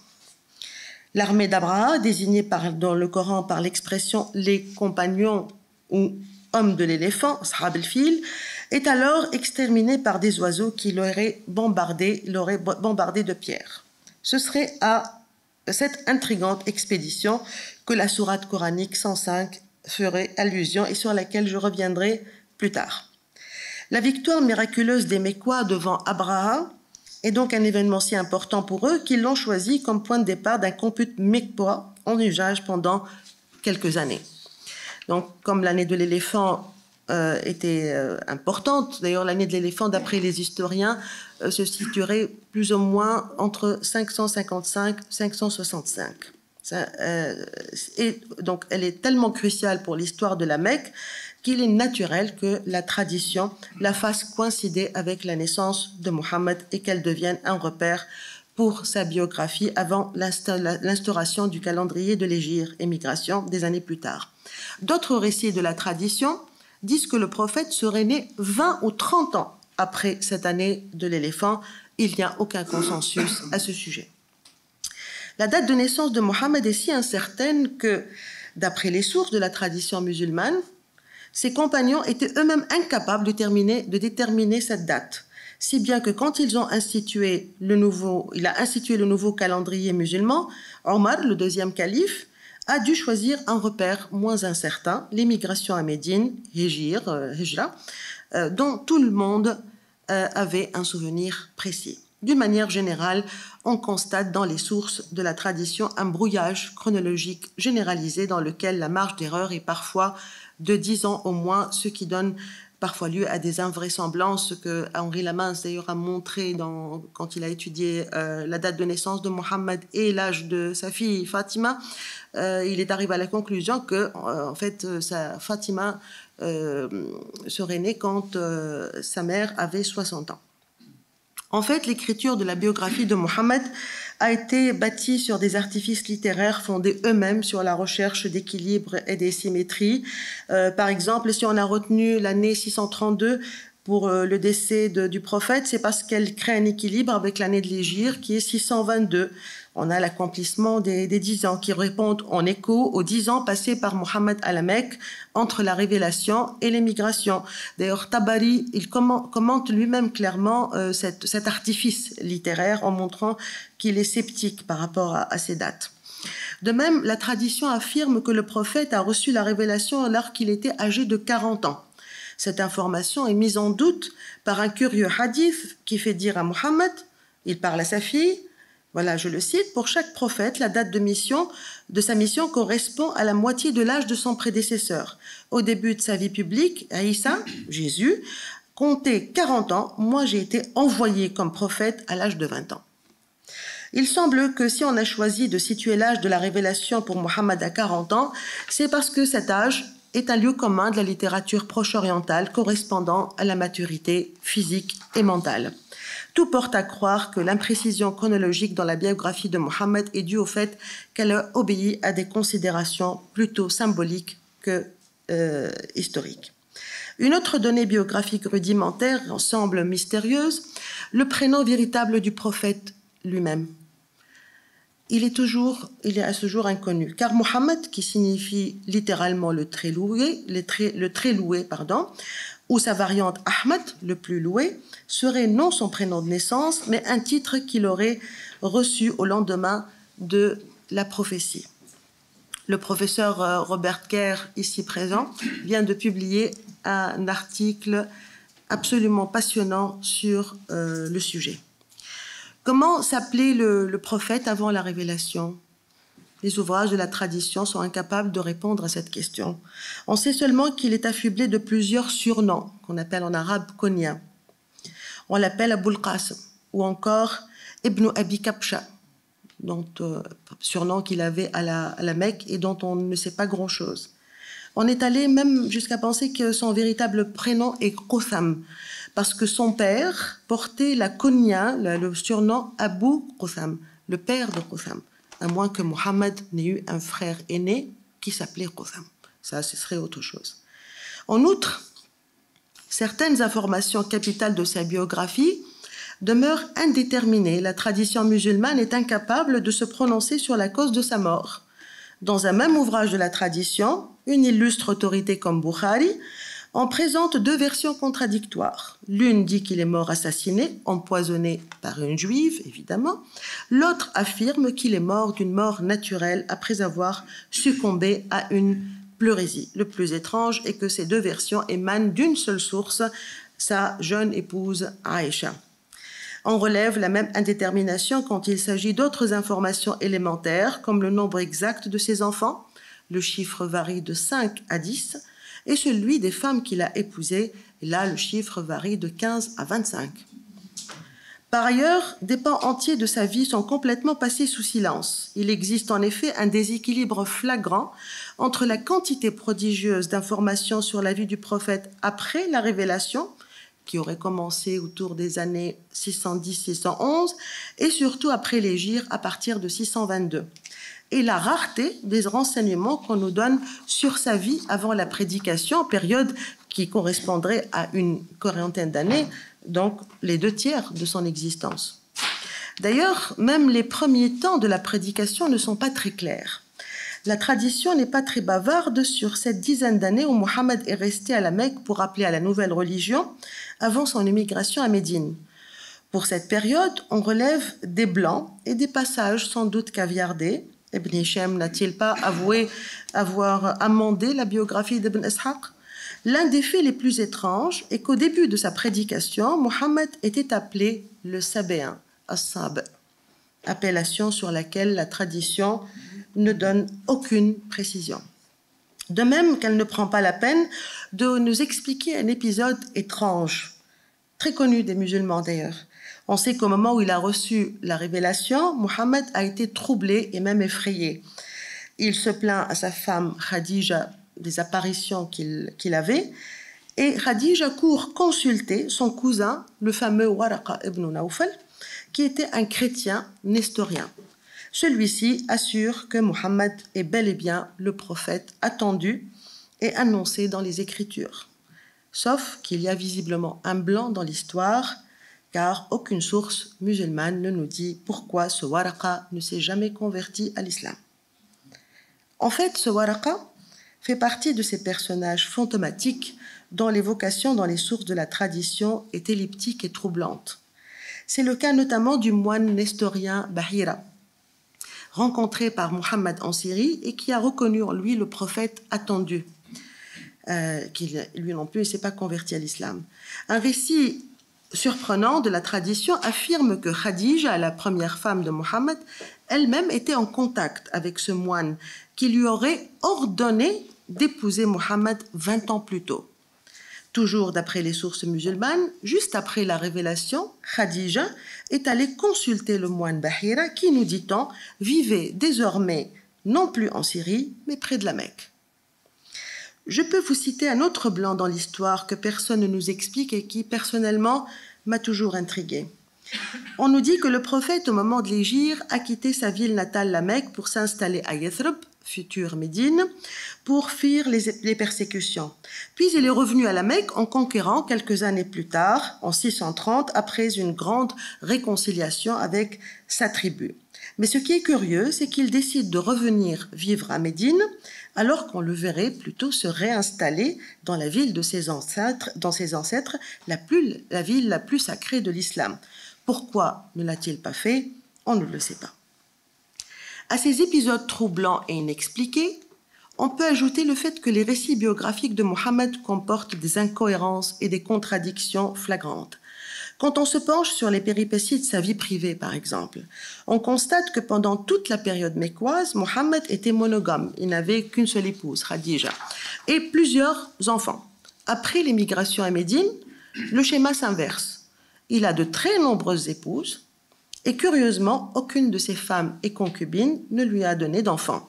L'armée d'Abraha, désignée dans le Coran par l'expression « les compagnons » ou « hommes de l'éléphant », Ashab al-Fil, est alors exterminée par des oiseaux qui l'auraient bombardé de pierres. Ce serait à cette intrigante expédition que la sourate coranique 105 ferait allusion et sur laquelle je reviendrai plus tard. La victoire miraculeuse des Mécois devant Abraha est donc un événement si important pour eux qu'ils l'ont choisi comme point de départ d'un compute mécois en usage pendant quelques années. Donc, comme l'année de l'éléphant était importante, d'ailleurs l'année de l'éléphant, d'après les historiens, se situerait plus ou moins entre 555 et 565. Et donc, elle est tellement cruciale pour l'histoire de la Mecque qu'il est naturel que la tradition la fasse coïncider avec la naissance de Mohammed et qu'elle devienne un repère pour sa biographie avant l'instauration du calendrier de l'Hégire, émigration des années plus tard. D'autres récits de la tradition disent que le prophète serait né 20 ou 30 ans après cette année de l'éléphant. Il n'y a aucun consensus à ce sujet. La date de naissance de Mohammed est si incertaine que, d'après les sources de la tradition musulmane, Ses compagnons étaient eux-mêmes incapables de déterminer cette date, si bien que quand il a institué le nouveau calendrier musulman, Omar, le deuxième calife, a dû choisir un repère moins incertain, l'émigration à Médine, Hijra, dont tout le monde avait un souvenir précis. D'une manière générale, on constate dans les sources de la tradition un brouillage chronologique généralisé dans lequel la marge d'erreur est parfois de 10 ans au moins, ce qui donne parfois lieu à des invraisemblances, ce que Henri Lamince d'ailleurs a montré quand il a étudié la date de naissance de Mohammed et l'âge de sa fille Fatima. Il est arrivé à la conclusion que en fait, Fatima serait née quand sa mère avait 60 ans. En fait, l'écriture de la biographie de Mohammed a été bâtie sur des artifices littéraires fondés eux-mêmes sur la recherche d'équilibre et des symétries. Par exemple, si on a retenu l'année 632 pour le décès du prophète, c'est parce qu'elle crée un équilibre avec l'année de l'Hégire qui est 622. On a l'accomplissement des 10 ans qui répondent en écho aux 10 ans passés par Mohammed à la Mecque entre la révélation et l'émigration. D'ailleurs, Tabari, il commente lui-même clairement cet artifice littéraire en montrant qu'il est sceptique par rapport à ces dates. De même, la tradition affirme que le prophète a reçu la révélation alors qu'il était âgé de 40 ans. Cette information est mise en doute par un curieux hadith qui fait dire à Mohammed, il parle à sa fille, voilà, je le cite, pour chaque prophète, la date de sa mission correspond à la moitié de l'âge de son prédécesseur. Au début de sa vie publique, Isa, Jésus, comptait 40 ans, moi j'ai été envoyé comme prophète à l'âge de 20 ans. Il semble que si on a choisi de situer l'âge de la révélation pour Mohammed à 40 ans, c'est parce que cet âge est un lieu commun de la littérature proche-orientale correspondant à la maturité physique et mentale. Tout porte à croire que l'imprécision chronologique dans la biographie de Mohammed est due au fait qu'elle obéit à des considérations plutôt symboliques que historiques. Une autre donnée biographique rudimentaire semble mystérieuse, le prénom véritable du prophète lui-même. Il est à ce jour inconnu, car Mohammed, qui signifie littéralement le très loué, ou sa variante Ahmed, le plus loué, serait non son prénom de naissance, mais un titre qu'il aurait reçu au lendemain de la prophétie. Le professeur Robert Kerr, ici présent, vient de publier un article absolument passionnant sur le sujet. Comment s'appelait le prophète avant la révélation ? Les ouvrages de la tradition sont incapables de répondre à cette question. On sait seulement qu'il est affublé de plusieurs surnoms, qu'on appelle en arabe Konya. On l'appelle Aboul Qasim, ou encore Ibn Abi Kabsha, surnom qu'il avait à la Mecque et dont on ne sait pas grand-chose. On est allé même jusqu'à penser que son véritable prénom est Qutham, parce que son père portait la Konya, le surnom Abu Qutham, le père de Qutham, à moins que Mohammed n'ait eu un frère aîné qui s'appelait Qutham. Ça, ce serait autre chose. En outre, certaines informations capitales de sa biographie demeurent indéterminées. La tradition musulmane est incapable de se prononcer sur la cause de sa mort. Dans un même ouvrage de la tradition, une illustre autorité comme Bukhari en présente deux versions contradictoires. L'une dit qu'il est mort assassiné, empoisonné par une juive, évidemment. L'autre affirme qu'il est mort d'une mort naturelle après avoir succombé à une pleurésie. Le plus étrange est que ces deux versions émanent d'une seule source, sa jeune épouse Aïcha. On relève la même indétermination quand il s'agit d'autres informations élémentaires, comme le nombre exact de ses enfants. Le chiffre varie de 5 à 10, et celui des femmes qu'il a épousées. Et là, le chiffre varie de 15 à 25. Par ailleurs, des pans entiers de sa vie sont complètement passés sous silence. Il existe en effet un déséquilibre flagrant entre la quantité prodigieuse d'informations sur la vie du prophète après la révélation, qui aurait commencé autour des années 610-611, et surtout après l'hégire à partir de 622. Et la rareté des renseignements qu'on nous donne sur sa vie avant la prédication, période qui correspondrait à une quarantaine d'années, donc les 2/3 de son existence. D'ailleurs, même les premiers temps de la prédication ne sont pas très clairs. La tradition n'est pas très bavarde sur cette dizaine d'années où Mohammed est resté à la Mecque pour appeler à la nouvelle religion avant son émigration à Médine. Pour cette période, on relève des blancs et des passages sans doute caviardés. Ibn Hisham n'a-t-il pas avoué avoir amendé la biographie d'Ibn Ishaq? L'un des faits les plus étranges est qu'au début de sa prédication, Mohammed était appelé le Sabéen, As-Sab', appellation sur laquelle la tradition ne donne aucune précision. De même qu'elle ne prend pas la peine de nous expliquer un épisode étrange, très connu des musulmans d'ailleurs. On sait qu'au moment où il a reçu la révélation, Mohammed a été troublé et même effrayé. Il se plaint à sa femme Khadija des apparitions qu'il avait, et Khadija court consulter son cousin, le fameux Waraqa ibn Nawfal, qui était un chrétien nestorien. Celui-ci assure que Mohammed est bel et bien le prophète attendu et annoncé dans les Écritures. Sauf qu'il y a visiblement un blanc dans l'histoire, car aucune source musulmane ne nous dit pourquoi ce Waraqa ne s'est jamais converti à l'islam. En fait, ce Waraqa fait partie de ces personnages fantomatiques dont l'évocation dans les sources de la tradition est elliptique et troublante. C'est le cas notamment du moine nestorien Bahira, rencontré par Mohammed en Syrie et qui a reconnu en lui le prophète attendu, qui lui non plus ne s'est pas converti à l'islam. Un récit surprenant de la tradition affirme que Khadija, la première femme de Mohammed, elle-même était en contact avec ce moine qui lui aurait ordonné d'épouser Mohammed 20 ans plus tôt. Toujours d'après les sources musulmanes, juste après la révélation, Khadija est allée consulter le moine Bahira qui, nous dit-on, vivait désormais non plus en Syrie, mais près de la Mecque. Je peux vous citer un autre blanc dans l'histoire que personne ne nous explique et qui, personnellement, m'a toujours intrigué. On nous dit que le prophète, au moment de l'hégire, a quitté sa ville natale, la Mecque, pour s'installer à Yathrib, future Médine, pour fuir les persécutions. Puis il est revenu à la Mecque en conquérant quelques années plus tard, en 630, après une grande réconciliation avec sa tribu. Mais ce qui est curieux, c'est qu'il décide de revenir vivre à Médine, alors qu'on le verrait plutôt se réinstaller dans la ville de ses ancêtres, la ville la plus sacrée de l'islam. Pourquoi ne l'a-t-il pas fait? On ne le sait pas. À ces épisodes troublants et inexpliqués, on peut ajouter le fait que les récits biographiques de Mohammed comportent des incohérences et des contradictions flagrantes. Quand on se penche sur les péripéties de sa vie privée, par exemple, on constate que pendant toute la période mécoise, Mohammed était monogame. Il n'avait qu'une seule épouse, Khadija, et plusieurs enfants. Après l'émigration à Médine, le schéma s'inverse. Il a de très nombreuses épouses, et curieusement, aucune de ses femmes et concubines ne lui a donné d'enfant.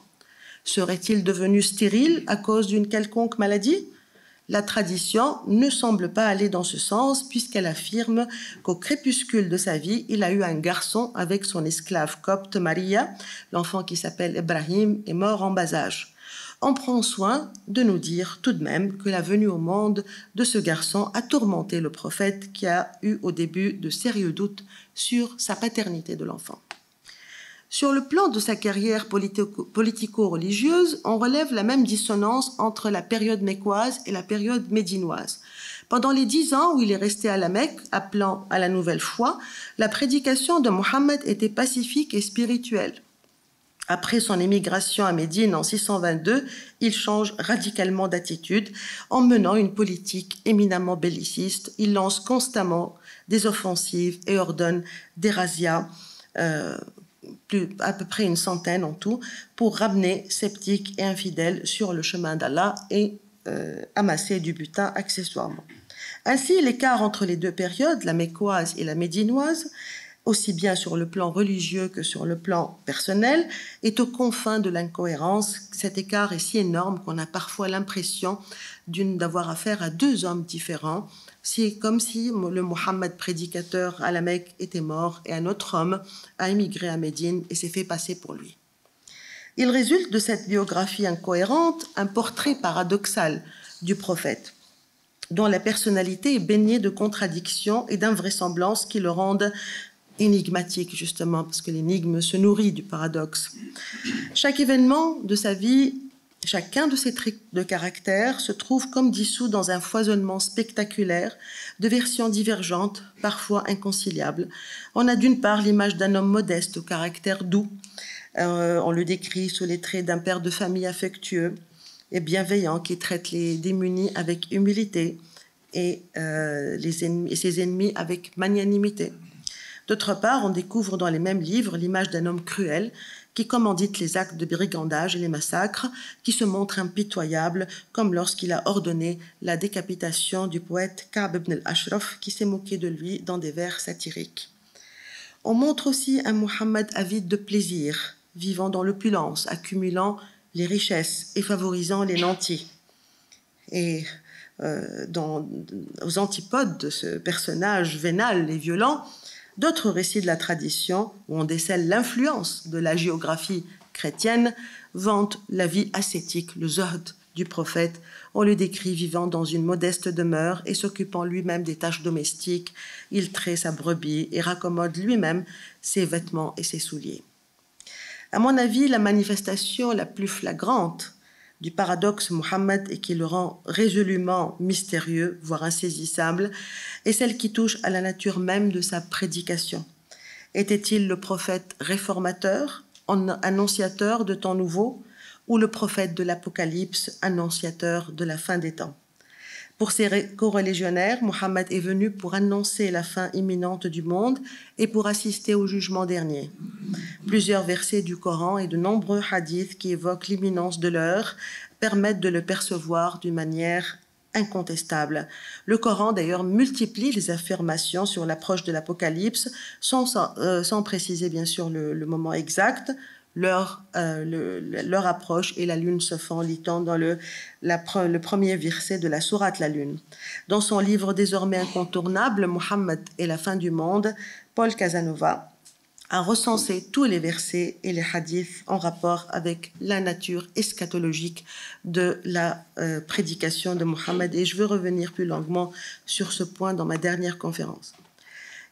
Serait-il devenu stérile à cause d'une quelconque maladie? La tradition ne semble pas aller dans ce sens puisqu'elle affirme qu'au crépuscule de sa vie, il a eu un garçon avec son esclave copte Maria. L'enfant qui s'appelle Ibrahim est mort en bas âge. On prend soin de nous dire tout de même que la venue au monde de ce garçon a tourmenté le prophète qui a eu au début de sérieux doutes sur sa paternité de l'enfant. Sur le plan de sa carrière politico-religieuse, on relève la même dissonance entre la période mécoise et la période médinoise. Pendant les 10 ans où il est resté à la Mecque, appelant à la nouvelle foi, la prédication de Mohammed était pacifique et spirituelle. Après son émigration à Médine en 622, il change radicalement d'attitude en menant une politique éminemment belliciste. Il lance constamment des offensives et ordonne des razzias, à peu près une centaine en tout, pour ramener sceptiques et infidèles sur le chemin d'Allah et amasser du butin accessoirement. Ainsi, l'écart entre les deux périodes, la mécoise et la médinoise, aussi bien sur le plan religieux que sur le plan personnel, est aux confins de l'incohérence. Cet écart est si énorme qu'on a parfois l'impression d'avoir affaire à deux hommes différents. C'est comme si le Mohammed prédicateur à la Mecque était mort et un autre homme a émigré à Médine et s'est fait passer pour lui. Il résulte de cette biographie incohérente un portrait paradoxal du prophète, dont la personnalité est baignée de contradictions et d'invraisemblances qui le rendent énigmatique, justement, parce que l'énigme se nourrit du paradoxe. Chaque événement de sa vie, chacun de ses traits de caractère se trouve comme dissous dans un foisonnement spectaculaire de versions divergentes, parfois inconciliables. On a d'une part l'image d'un homme modeste au caractère doux. On le décrit sous les traits d'un père de famille affectueux et bienveillant qui traite les démunis avec humilité et ses ennemis avec magnanimité. D'autre part, on découvre dans les mêmes livres l'image d'un homme cruel qui commandite les actes de brigandage et les massacres, qui se montre impitoyable, comme lorsqu'il a ordonné la décapitation du poète Ka'b ibn al-Ashraf, qui s'est moqué de lui dans des vers satiriques. On montre aussi un Muhammad avide de plaisir, vivant dans l'opulence, accumulant les richesses et favorisant les nantis. Et aux antipodes de ce personnage vénal et violent, d'autres récits de la tradition, où on décèle l'influence de la géographie chrétienne, vantent la vie ascétique, le zuhd du prophète. On le décrit vivant dans une modeste demeure et s'occupant lui-même des tâches domestiques. Il traite sa brebis et raccommode lui-même ses vêtements et ses souliers. À mon avis, la manifestation la plus flagrante du paradoxe Muhammad et qui le rend résolument mystérieux, voire insaisissable, est celle qui touche à la nature même de sa prédication. Était-il le prophète réformateur, annonciateur de temps nouveaux, ou le prophète de l'Apocalypse, annonciateur de la fin des temps? Pour ses coreligionnaires, Muhammad est venu pour annoncer la fin imminente du monde et pour assister au jugement dernier. Plusieurs versets du Coran et de nombreux hadiths qui évoquent l'imminence de l'heure permettent de le percevoir d'une manière incontestable. Le Coran, d'ailleurs, multiplie les affirmations sur l'approche de l'Apocalypse, sans préciser bien sûr le moment exact. Leur approche et la lune se fend, lit-on dans le premier verset de la sourate La Lune. Dans son livre désormais incontournable, Muhammad et la fin du monde, Paul Casanova a recensé tous les versets et les hadiths en rapport avec la nature eschatologique de la prédication de Muhammad. Et je veux revenir plus longuement sur ce point dans ma dernière conférence.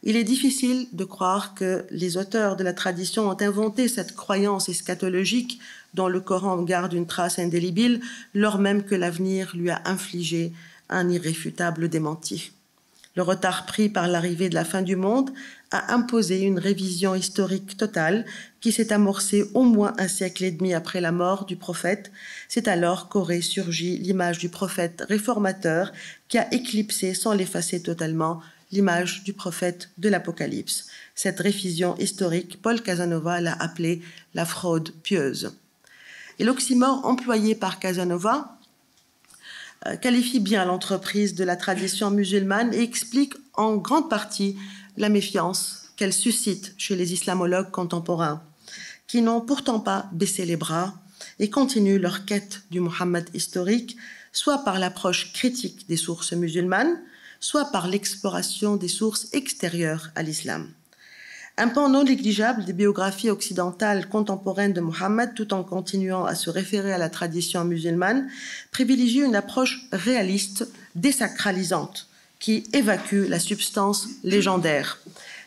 Il est difficile de croire que les auteurs de la tradition ont inventé cette croyance eschatologique dont le Coran garde une trace indélébile, lors même que l'avenir lui a infligé un irréfutable démenti. Le retard pris par l'arrivée de la fin du monde a imposé une révision historique totale qui s'est amorcée au moins un siècle et demi après la mort du prophète. C'est alors qu'aurait surgi l'image du prophète réformateur qui a éclipsé, sans l'effacer totalement, l'image du prophète de l'Apocalypse. Cette révision historique, Paul Casanova l'a appelée la fraude pieuse. Et l'oxymore employé par Casanova qualifie bien l'entreprise de la tradition musulmane et explique en grande partie la méfiance qu'elle suscite chez les islamologues contemporains, qui n'ont pourtant pas baissé les bras et continuent leur quête du Muhammad historique, soit par l'approche critique des sources musulmanes, soit par l'exploration des sources extérieures à l'islam. Un pan non négligeable des biographies occidentales contemporaines de Muhammad, tout en continuant à se référer à la tradition musulmane, privilégie une approche réaliste, désacralisante, qui évacue la substance légendaire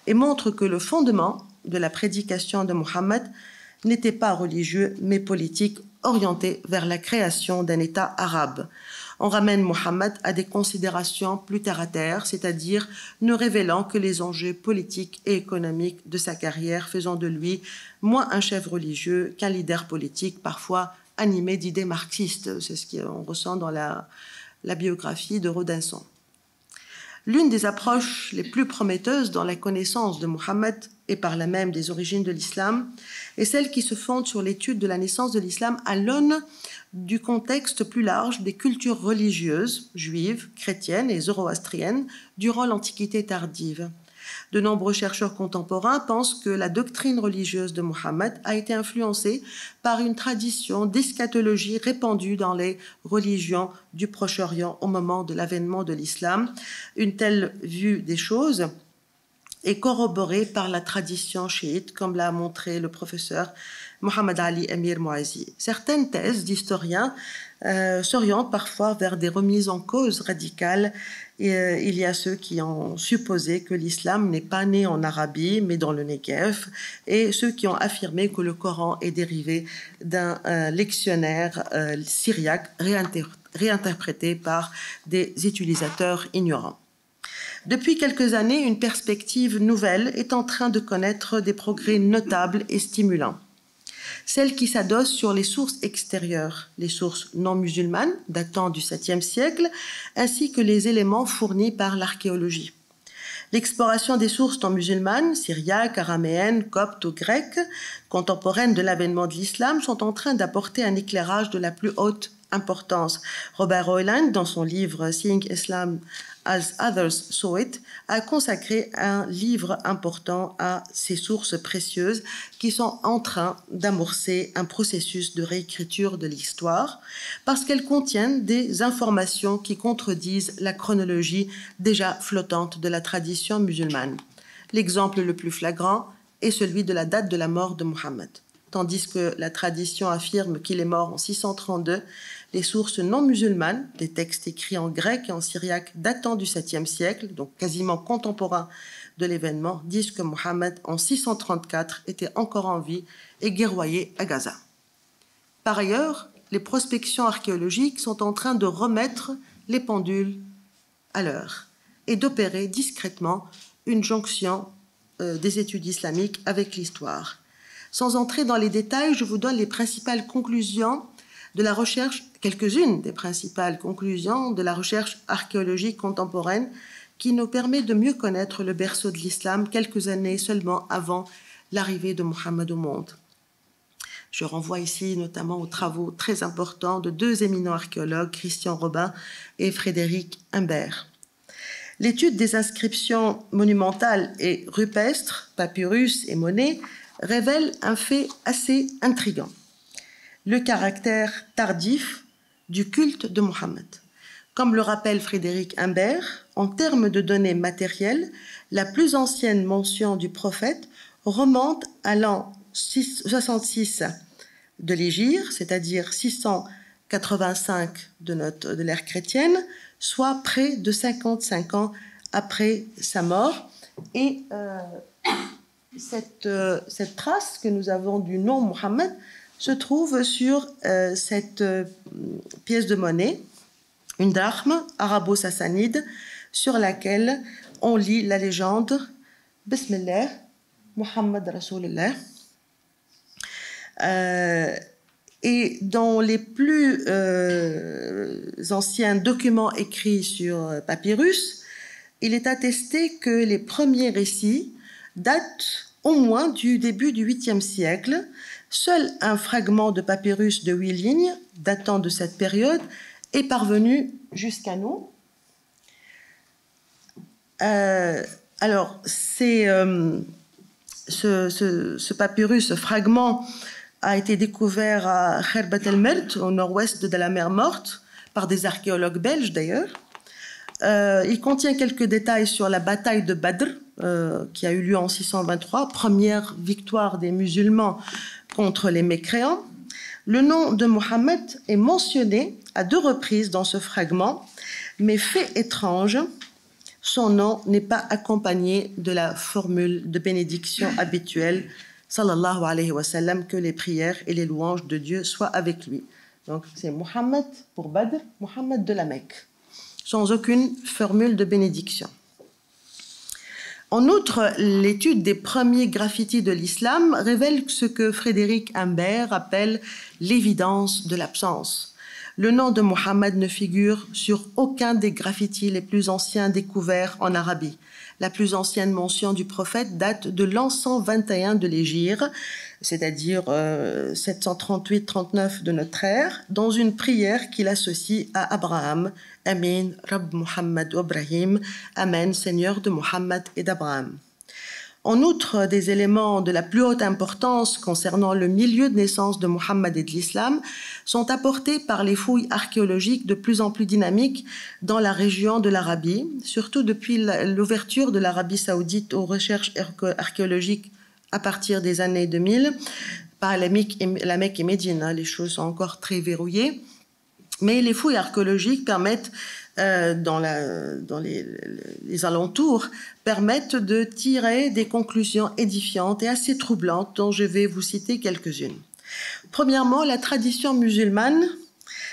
et montre que le fondement de la prédication de Muhammad n'était pas religieux, mais politique, orienté vers la création d'un État arabe. On ramène Muhammad à des considérations plus terre-à-terre, c'est-à-dire ne révélant que les enjeux politiques et économiques de sa carrière, faisant de lui moins un chef religieux qu'un leader politique, parfois animé d'idées marxistes. C'est ce qu'on ressent dans la biographie de Rodinson. L'une des approches les plus prometteuses dans la connaissance de Muhammad et par là même des origines de l'islam est celle qui se fonde sur l'étude de la naissance de l'islam à l'aune du contexte plus large des cultures religieuses, juives, chrétiennes et zoroastriennes, durant l'Antiquité tardive. De nombreux chercheurs contemporains pensent que la doctrine religieuse de Muhammad a été influencée par une tradition d'eschatologie répandue dans les religions du Proche-Orient au moment de l'avènement de l'islam. Une telle vue des choses est corroborée par la tradition chiite, comme l'a montré le professeur Mohamed Ali Amir Mouazi. Certaines thèses d'historiens s'orientent parfois vers des remises en cause radicales il y a ceux qui ont supposé que l'islam n'est pas né en Arabie, mais dans le Negev, et ceux qui ont affirmé que le Coran est dérivé d'un lectionnaire syriaque réinterprété par des utilisateurs ignorants. Depuis quelques années, une perspective nouvelle est en train de connaître des progrès notables et stimulants. Celle qui s'adosse sur les sources extérieures, les sources non musulmanes datant du 7e siècle, ainsi que les éléments fournis par l'archéologie. L'exploration des sources non musulmanes, syriaques, araméennes, coptes ou grecques, contemporaines de l'avènement de l'islam, sont en train d'apporter un éclairage de la plus haute importance. Robert Hoyland, dans son livre Seeing Islam as Others Saw It, a consacré un livre important à ces sources précieuses qui sont en train d'amorcer un processus de réécriture de l'histoire parce qu'elles contiennent des informations qui contredisent la chronologie déjà flottante de la tradition musulmane. L'exemple le plus flagrant est celui de la date de la mort de Mohammed. Tandis que la tradition affirme qu'il est mort en 632, les sources non musulmanes, des textes écrits en grec et en syriaque datant du 7e siècle, donc quasiment contemporains de l'événement, disent que Mohammed, en 634, était encore en vie et guerroyait à Gaza. Par ailleurs, les prospections archéologiques sont en train de remettre les pendules à l'heure et d'opérer discrètement une jonction des études islamiques avec l'histoire. Sans entrer dans les détails, je vous donne les principales conclusions de la recherche, quelques-unes des principales conclusions de la recherche archéologique contemporaine qui nous permet de mieux connaître le berceau de l'islam quelques années seulement avant l'arrivée de Mohammed au monde. Je renvoie ici notamment aux travaux très importants de deux éminents archéologues, Christian Robin et Frédéric Imbert. L'étude des inscriptions monumentales et rupestres, papyrus et monnaies, révèle un fait assez intrigant: le caractère tardif du culte de Mohammed. Comme le rappelle Frédéric Imbert, en termes de données matérielles, la plus ancienne mention du prophète remonte à l'an 66 de l'Hégire, c'est-à-dire 685 de l'ère chrétienne, soit près de 55 ans après sa mort. Et cette trace que nous avons du nom Mohammed se trouve sur cette pièce de monnaie, une drachme arabo-sassanide, sur laquelle on lit la légende Bismillah, Muhammad Rasulullah. Et dans les plus anciens documents écrits sur papyrus, il est attesté que les premiers récits datent au moins du début du 8e siècle. Seul un fragment de papyrus de 8 lignes, datant de cette période, est parvenu jusqu'à nous. Alors, ce papyrus, ce fragment, a été découvert à Kherbat el-Mert, au nord-ouest de la mer Morte, par des archéologues belges d'ailleurs. Il contient quelques détails sur la bataille de Badr, qui a eu lieu en 623, première victoire des musulmans contre les mécréants. Le nom de Mohammed est mentionné à 2 reprises dans ce fragment, mais fait étrange, son nom n'est pas accompagné de la formule de bénédiction habituelle, sallallahu alayhi wa sallam, que les prières et les louanges de Dieu soient avec lui. Donc c'est Mohammed pour Badr, Mohammed de la Mecque, sans aucune formule de bénédiction. En outre, l'étude des premiers graffitis de l'islam révèle ce que Frédéric Imbert appelle l'évidence de l'absence. Le nom de Mohammed ne figure sur aucun des graffitis les plus anciens découverts en Arabie. La plus ancienne mention du prophète date de l'an 121 de l'Hégire, c'est-à-dire 738-39 de notre ère, dans une prière qu'il associe à Abraham. Amin, Rabb Muhammad wa Ibrahim. Amen, Seigneur de Mohammed et d'Abraham. En outre, des éléments de la plus haute importance concernant le milieu de naissance de Mohammed et de l'islam sont apportés par les fouilles archéologiques de plus en plus dynamiques dans la région de l'Arabie, surtout depuis l'ouverture de l'Arabie saoudite aux recherches archéologiques à partir des années 2000, par la Mecque et Médine. Les choses sont encore très verrouillées. Mais les fouilles archéologiques permettent, dans les alentours, permettent de tirer des conclusions édifiantes et assez troublantes dont je vais vous citer quelques-unes. Premièrement, la tradition musulmane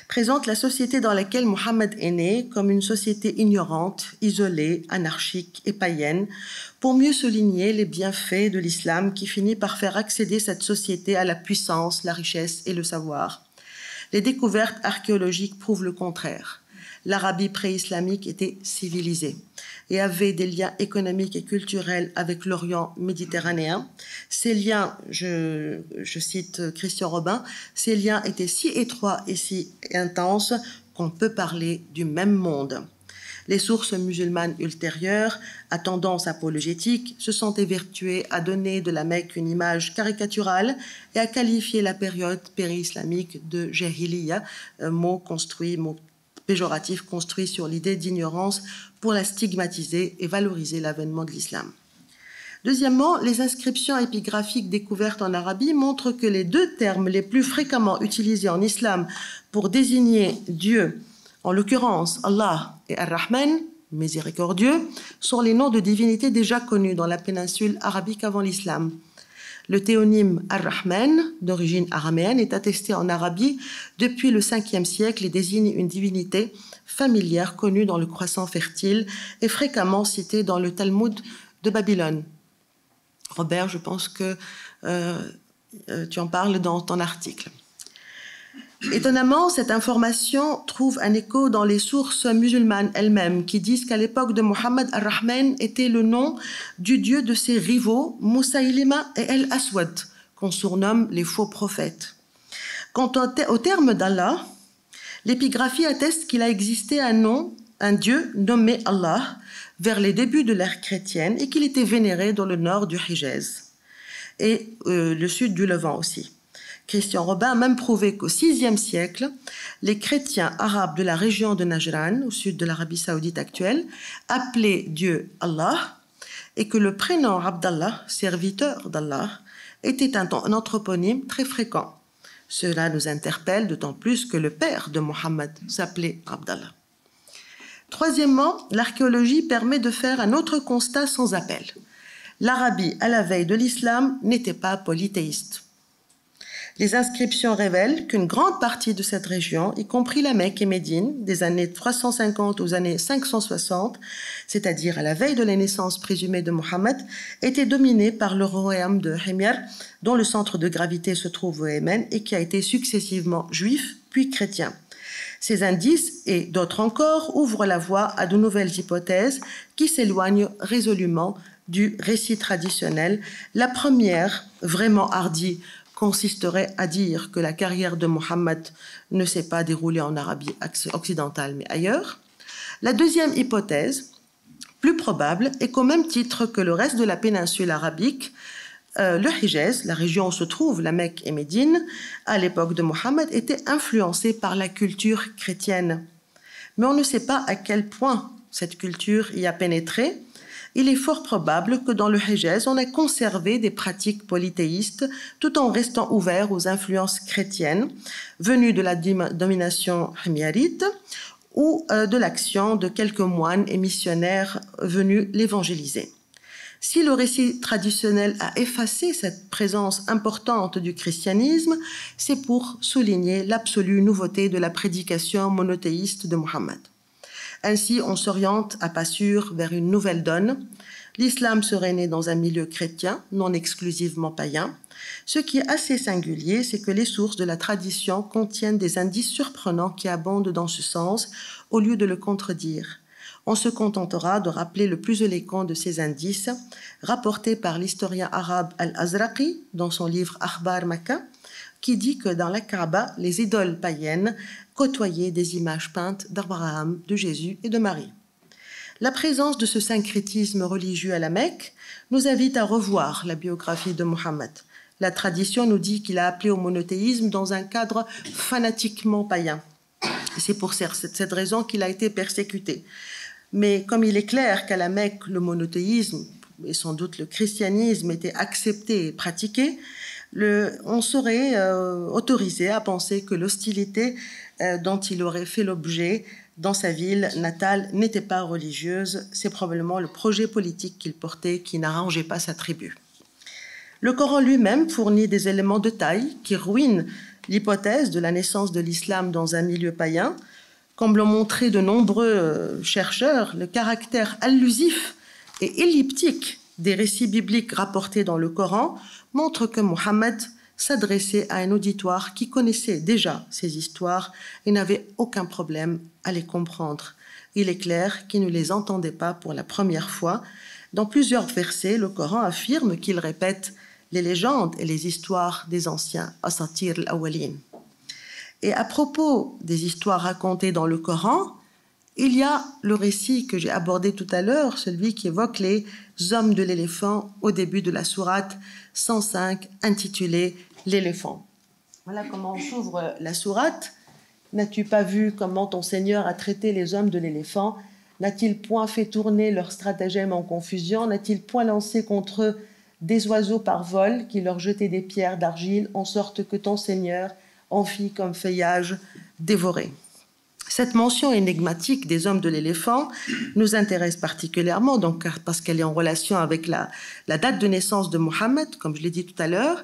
présente la société dans laquelle Mohammed est né comme une société ignorante, isolée, anarchique et païenne, pour mieux souligner les bienfaits de l'islam qui finit par faire accéder cette société à la puissance, la richesse et le savoir. Les découvertes archéologiques prouvent le contraire. L'Arabie pré-islamique était civilisée et avait des liens économiques et culturels avec l'Orient méditerranéen. Ces liens, je cite Christian Robin, ces liens étaient si étroits et si intenses qu'on peut parler du même monde. Les sources musulmanes ultérieures, à tendance apologétique, se sont évertuées à donner de la Mecque une image caricaturale et à qualifier la période péri-islamique de jahiliya, mot péjoratif construit sur l'idée d'ignorance pour la stigmatiser et valoriser l'avènement de l'islam. Deuxièmement, les inscriptions épigraphiques découvertes en Arabie montrent que les deux termes les plus fréquemment utilisés en islam pour désigner Dieu, en l'occurrence Allah et Ar-Rahman, miséricordieux, sont les noms de divinités déjà connus dans la péninsule arabique avant l'islam. Le théonyme Ar-Rahman, d'origine araméenne, est attesté en Arabie depuis le 5e siècle et désigne une divinité familière connue dans le croissant fertile et fréquemment citée dans le Talmud de Babylone. Robert, je pense que tu en parles dans ton article. Étonnamment, cette information trouve un écho dans les sources musulmanes elles-mêmes qui disent qu'à l'époque de Mohammed, Ar-Rahman était le nom du dieu de ses rivaux, Moussaïlima et El-Aswad, qu'on surnomme les faux prophètes. Quant au terme d'Allah, l'épigraphie atteste qu'il a existé un dieu nommé Allah, vers les débuts de l'ère chrétienne et qu'il était vénéré dans le nord du Hijaz et le sud du Levant aussi. Christian Robin a même prouvé qu'au VIe siècle, les chrétiens arabes de la région de Najran, au sud de l'Arabie saoudite actuelle, appelaient Dieu Allah et que le prénom Abdallah, serviteur d'Allah, était un anthroponyme très fréquent. Cela nous interpelle d'autant plus que le père de Mohammed s'appelait Abdallah. Troisièmement, l'archéologie permet de faire un autre constat sans appel. L'Arabie, à la veille de l'islam, n'était pas polythéiste. Les inscriptions révèlent qu'une grande partie de cette région, y compris la Mecque et Médine, des années 350 aux années 560, c'est-à-dire à la veille de la naissance présumée de Mohammed, était dominée par le royaume de Himyar, dont le centre de gravité se trouve au Yémen et qui a été successivement juif puis chrétien. Ces indices et d'autres encore ouvrent la voie à de nouvelles hypothèses qui s'éloignent résolument du récit traditionnel. La première, vraiment hardie, consisterait à dire que la carrière de Mohammed ne s'est pas déroulée en Arabie occidentale mais ailleurs. La deuxième hypothèse, plus probable, est qu'au même titre que le reste de la péninsule arabique, le Hijaz, la région où se trouvent la Mecque et Médine, à l'époque de Mohammed, était influencé par la culture chrétienne. Mais on ne sait pas à quel point cette culture y a pénétré. Il est fort probable que dans le Hijaz, on ait conservé des pratiques polythéistes tout en restant ouvert aux influences chrétiennes venues de la domination himyarite ou de l'action de quelques moines et missionnaires venus l'évangéliser. Si le récit traditionnel a effacé cette présence importante du christianisme, c'est pour souligner l'absolue nouveauté de la prédication monothéiste de Mohammed. Ainsi, on s'oriente à pas sûr vers une nouvelle donne. L'islam serait né dans un milieu chrétien, non exclusivement païen. Ce qui est assez singulier, c'est que les sources de la tradition contiennent des indices surprenants qui abondent dans ce sens, au lieu de le contredire. On se contentera de rappeler le plus éloquent de ces indices, rapporté par l'historien arabe Al-Azraqi dans son livre Akhbar Makkah, qui dit que dans la Kaaba, les idoles païennes côtoyaient des images peintes d'Abraham, de Jésus et de Marie. La présence de ce syncrétisme religieux à la Mecque nous invite à revoir la biographie de Mohammed. La tradition nous dit qu'il a appelé au monothéisme dans un cadre fanatiquement païen. C'est pour cette raison qu'il a été persécuté. Mais comme il est clair qu'à la Mecque, le monothéisme et sans doute le christianisme étaient acceptés et pratiqués, on serait autorisé à penser que l'hostilité dont il aurait fait l'objet dans sa ville natale n'était pas religieuse, c'est probablement le projet politique qu'il portait qui n'arrangeait pas sa tribu. Le Coran lui-même fournit des éléments de taille qui ruinent l'hypothèse de la naissance de l'islam dans un milieu païen. Comme l'ont montré de nombreux chercheurs, le caractère allusif et elliptique des récits bibliques rapportés dans le Coran montre que Mohammed s'adressait à un auditoire qui connaissait déjà ces histoires et n'avait aucun problème à les comprendre. Il est clair qu'il ne les entendait pas pour la première fois. Dans plusieurs versets, le Coran affirme qu'il répète les légendes et les histoires des anciens, Asatir al-Awwalin. Et à propos des histoires racontées dans le Coran, il y a le récit que j'ai abordé tout à l'heure, celui qui évoque les hommes de l'éléphant au début de la sourate 105 intitulée « L'éléphant ». Voilà comment s'ouvre la sourate. « N'as-tu pas vu comment ton Seigneur a traité les hommes de l'éléphant? N'a-t-il point fait tourner leur stratagème en confusion? N'a-t-il point lancé contre eux des oiseaux par vol qui leur jetaient des pierres d'argile en sorte que ton Seigneur en fit comme feuillage dévoré ?» Cette mention énigmatique des hommes de l'éléphant nous intéresse particulièrement donc, parce qu'elle est en relation avec la date de naissance de Mohammed, comme je l'ai dit tout à l'heure.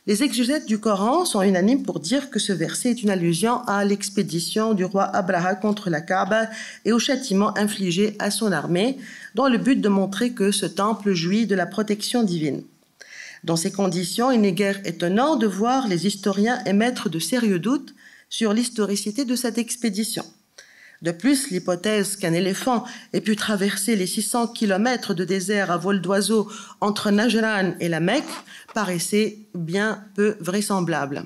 Les exégètes du Coran sont unanimes pour dire que ce verset est une allusion à l'expédition du roi Abraha contre la Kaaba et au châtiment infligé à son armée, dans le but de montrer que ce temple jouit de la protection divine. Dans ces conditions, il n'est guère étonnant de voir les historiens émettre de sérieux doutes sur l'historicité de cette expédition. De plus, l'hypothèse qu'un éléphant ait pu traverser les 600 km de désert à vol d'oiseau entre Najran et la Mecque paraissait bien peu vraisemblable.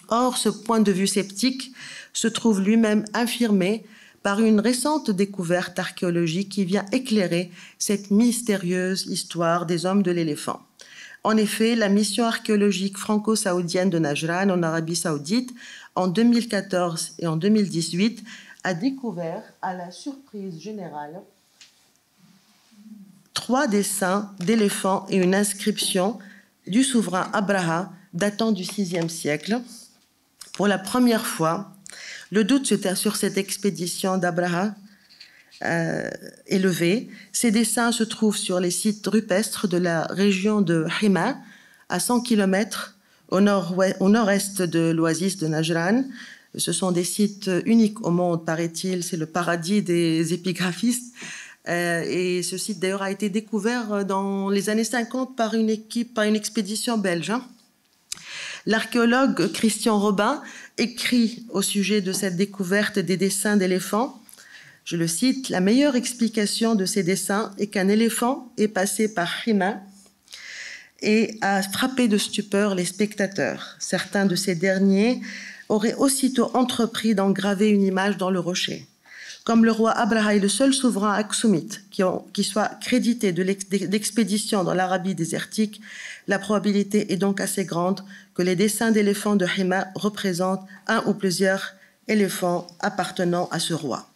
Or, ce point de vue sceptique se trouve lui-même infirmé par une récente découverte archéologique qui vient éclairer cette mystérieuse histoire des hommes de l'éléphant. En effet, la mission archéologique franco-saoudienne de Najran en Arabie saoudite en 2014 et en 2018 a découvert, à la surprise générale, 3 dessins d'éléphants et une inscription du souverain Abraha datant du VIe siècle. Pour la première fois, le doute sur cette expédition d'Abraha est levé. Ces dessins se trouvent sur les sites rupestres de la région de Hima, à 100 km au nord-est de l'oasis de Najran. Ce sont des sites uniques au monde, paraît-il. C'est le paradis des épigraphistes. Et ce site, d'ailleurs, a été découvert dans les années 50 par une expédition belge. L'archéologue Christian Robin écrit au sujet de cette découverte des dessins d'éléphants. Je le cite, « La meilleure explication de ces dessins est qu'un éléphant est passé par Hima et a frappé de stupeur les spectateurs. Certains de ces derniers auraient aussitôt entrepris d'engraver une image dans le rocher. Comme le roi Abraha est le seul souverain aksumite qui soit crédité d'expédition dans l'Arabie désertique, la probabilité est donc assez grande que les dessins d'éléphants de Hima représentent un ou plusieurs éléphants appartenant à ce roi.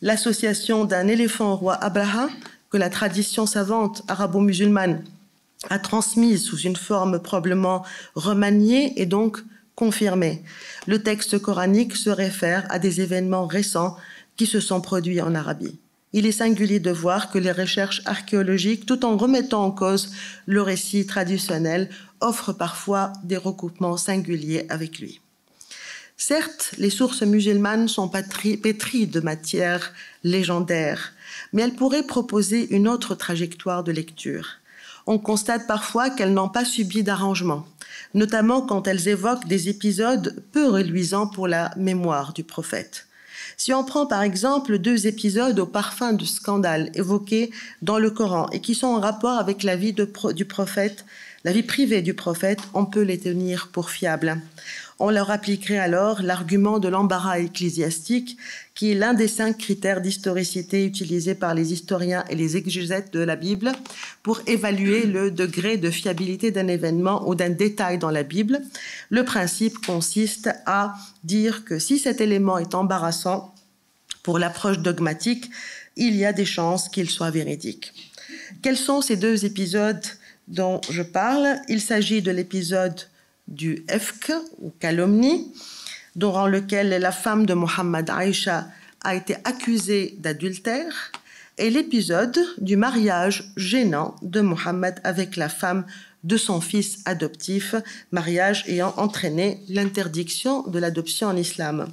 L'association d'un éléphant au roi Abraha, que la tradition savante arabo-musulmane a transmise sous une forme probablement remaniée, est donc confirmée. Le texte coranique se réfère à des événements récents qui se sont produits en Arabie. Il est singulier de voir que les recherches archéologiques, tout en remettant en cause le récit traditionnel, offrent parfois des recoupements singuliers avec lui. Certes, les sources musulmanes sont pétries de matière légendaire, mais elles pourraient proposer une autre trajectoire de lecture. On constate parfois qu'elles n'ont pas subi d'arrangement, notamment quand elles évoquent des épisodes peu reluisants pour la mémoire du prophète. Si on prend par exemple 2 épisodes au parfum de scandale évoqués dans le Coran et qui sont en rapport avec la vie du prophète, la vie privée du prophète, on peut les tenir pour fiables. On leur appliquerait alors l'argument de l'embarras ecclésiastique, qui est l'un des 5 critères d'historicité utilisés par les historiens et les exégètes de la Bible pour évaluer le degré de fiabilité d'un événement ou d'un détail dans la Bible. Le principe consiste à dire que si cet élément est embarrassant pour l'approche dogmatique, il y a des chances qu'il soit véridique. Quels sont ces 2 épisodes dont je parle. Il s'agit de l'épisode du Ifk, ou calomnie, durant lequel la femme de Mohammed, Aïcha, a été accusée d'adultère, et l'épisode du mariage gênant de Mohammed avec la femme de son fils adoptif, mariage ayant entraîné l'interdiction de l'adoption en islam.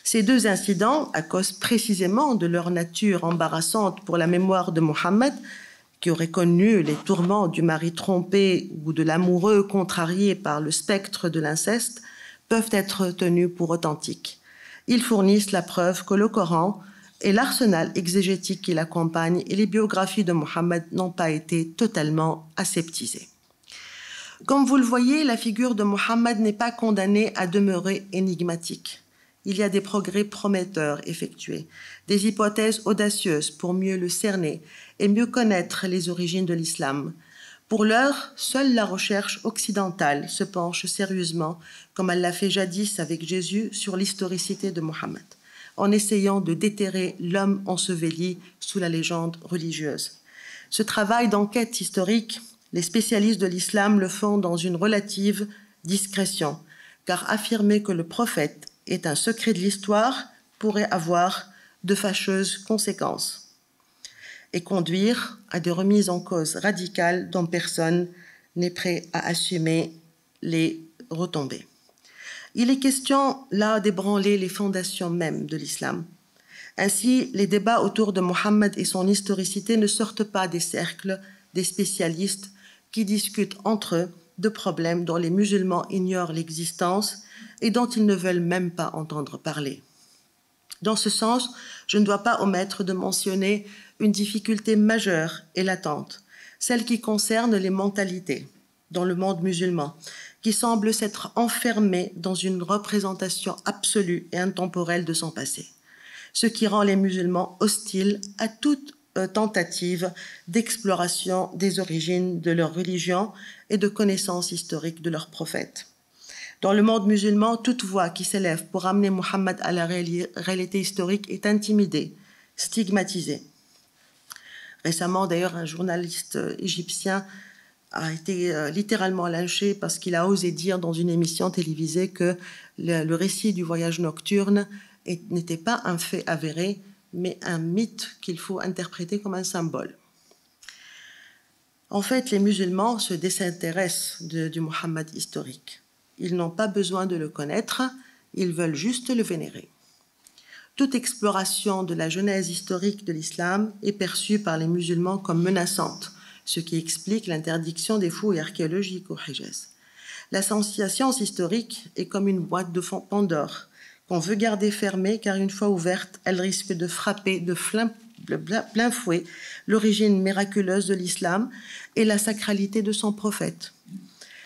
Ces deux incidents, à cause précisément de leur nature embarrassante pour la mémoire de Mohammed, qui aurait connu les tourments du mari trompé ou de l'amoureux contrarié par le spectre de l'inceste, peuvent être tenus pour authentiques. Ils fournissent la preuve que le Coran et l'arsenal exégétique qui l'accompagne et les biographies de Mohammed n'ont pas été totalement aseptisées. Comme vous le voyez, la figure de Mohammed n'est pas condamnée à demeurer énigmatique. Il y a des progrès prometteurs effectués, des hypothèses audacieuses pour mieux le cerner et mieux connaître les origines de l'islam. Pour l'heure, seule la recherche occidentale se penche sérieusement, comme elle l'a fait jadis avec Jésus, sur l'historicité de Mohammed, en essayant de déterrer l'homme enseveli sous la légende religieuse. Ce travail d'enquête historique, les spécialistes de l'islam le font dans une relative discrétion, car affirmer que le prophète est un secret de l'histoire pourrait avoir de fâcheuses conséquences et conduire à des remises en cause radicales dont personne n'est prêt à assumer les retombées. Il est question là d'ébranler les fondations mêmes de l'islam. Ainsi, les débats autour de Mohammed et son historicité ne sortent pas des cercles des spécialistes qui discutent entre eux de problèmes dont les musulmans ignorent l'existence et dont ils ne veulent même pas entendre parler. Dans ce sens, je ne dois pas omettre de mentionner une difficulté majeure et latente, celle qui concerne les mentalités dans le monde musulman, qui semble s'être enfermée dans une représentation absolue et intemporelle de son passé, ce qui rend les musulmans hostiles à toute tentative d'exploration des origines de leur religion et de connaissance historique de leurs prophètes. Dans le monde musulman, toute voix qui s'élève pour amener Mohammed à la réalité historique est intimidée, stigmatisée. Récemment, d'ailleurs, un journaliste égyptien a été littéralement lynché parce qu'il a osé dire dans une émission télévisée que le récit du voyage nocturne n'était pas un fait avéré, mais un mythe qu'il faut interpréter comme un symbole. En fait, les musulmans se désintéressent du Mohammed historique. Ils n'ont pas besoin de le connaître, ils veulent juste le vénérer. Toute exploration de la genèse historique de l'islam est perçue par les musulmans comme menaçante, ce qui explique l'interdiction des fouilles archéologiques au Hijaz. La science historique est comme une boîte de Pandore qu'on veut garder fermée car une fois ouverte, elle risque de frapper de plein fouet l'origine miraculeuse de l'islam et la sacralité de son prophète.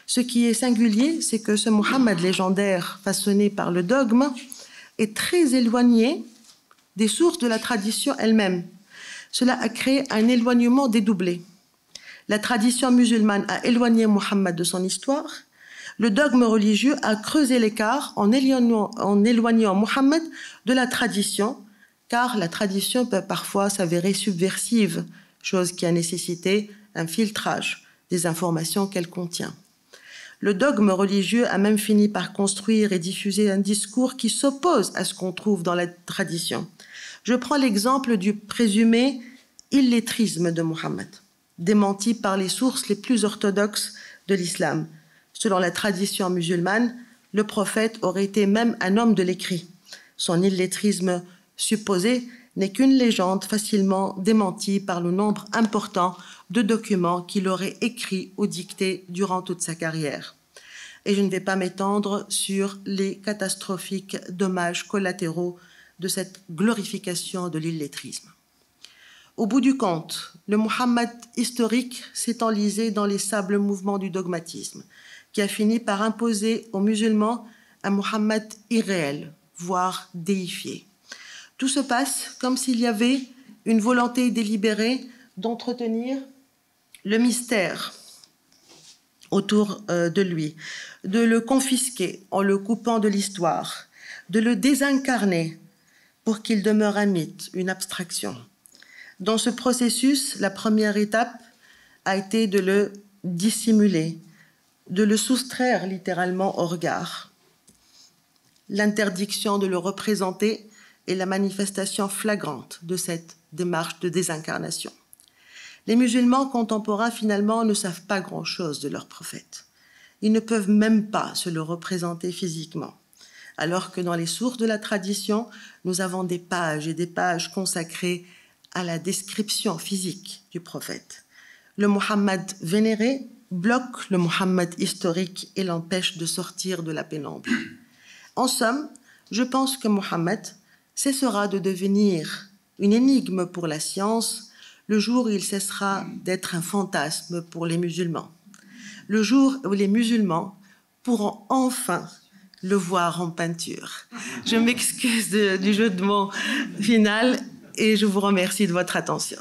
Ce qui est singulier, c'est que ce Mohammed légendaire façonné par le dogme est très éloigné des sources de la tradition elle-même. Cela a créé un éloignement dédoublé. La tradition musulmane a éloigné Mohammed de son histoire. Le dogme religieux a creusé l'écart en éloignant Mohammed de la tradition, car la tradition peut parfois s'avérer subversive, chose qui a nécessité un filtrage des informations qu'elle contient. Le dogme religieux a même fini par construire et diffuser un discours qui s'oppose à ce qu'on trouve dans la tradition. Je prends l'exemple du présumé illettrisme de Mohammed, démenti par les sources les plus orthodoxes de l'islam. Selon la tradition musulmane, le prophète aurait été même un homme de l'écrit. Son illettrisme supposé n'est qu'une légende facilement démentie par le nombre important de documents qu'il aurait écrits ou dictés durant toute sa carrière. Et je ne vais pas m'étendre sur les catastrophiques dommages collatéraux de cette glorification de l'illettrisme. Au bout du compte, le Mohammed historique s'est enlisé dans les sables mouvements du dogmatisme, qui a fini par imposer aux musulmans un Mohammed irréel, voire déifié. Tout se passe comme s'il y avait une volonté délibérée d'entretenir le mystère autour de lui, de le confisquer en le coupant de l'histoire, de le désincarner pour qu'il demeure un mythe, une abstraction. Dans ce processus, la première étape a été de le dissimuler, de le soustraire littéralement au regard. L'interdiction de le représenter est la manifestation flagrante de cette démarche de désincarnation. Les musulmans contemporains, finalement, ne savent pas grand-chose de leur prophète. Ils ne peuvent même pas se le représenter physiquement, alors que dans les sources de la tradition, nous avons des pages et des pages consacrées à la description physique du prophète. Le Muhammad vénéré bloque le Muhammad historique et l'empêche de sortir de la pénombre. En somme, je pense que Muhammad cessera de devenir une énigme pour la science le jour où il cessera d'être un fantasme pour les musulmans. Le jour où les musulmans pourront enfin le voir en peinture. Je m'excuse du jeu de mots final et je vous remercie de votre attention.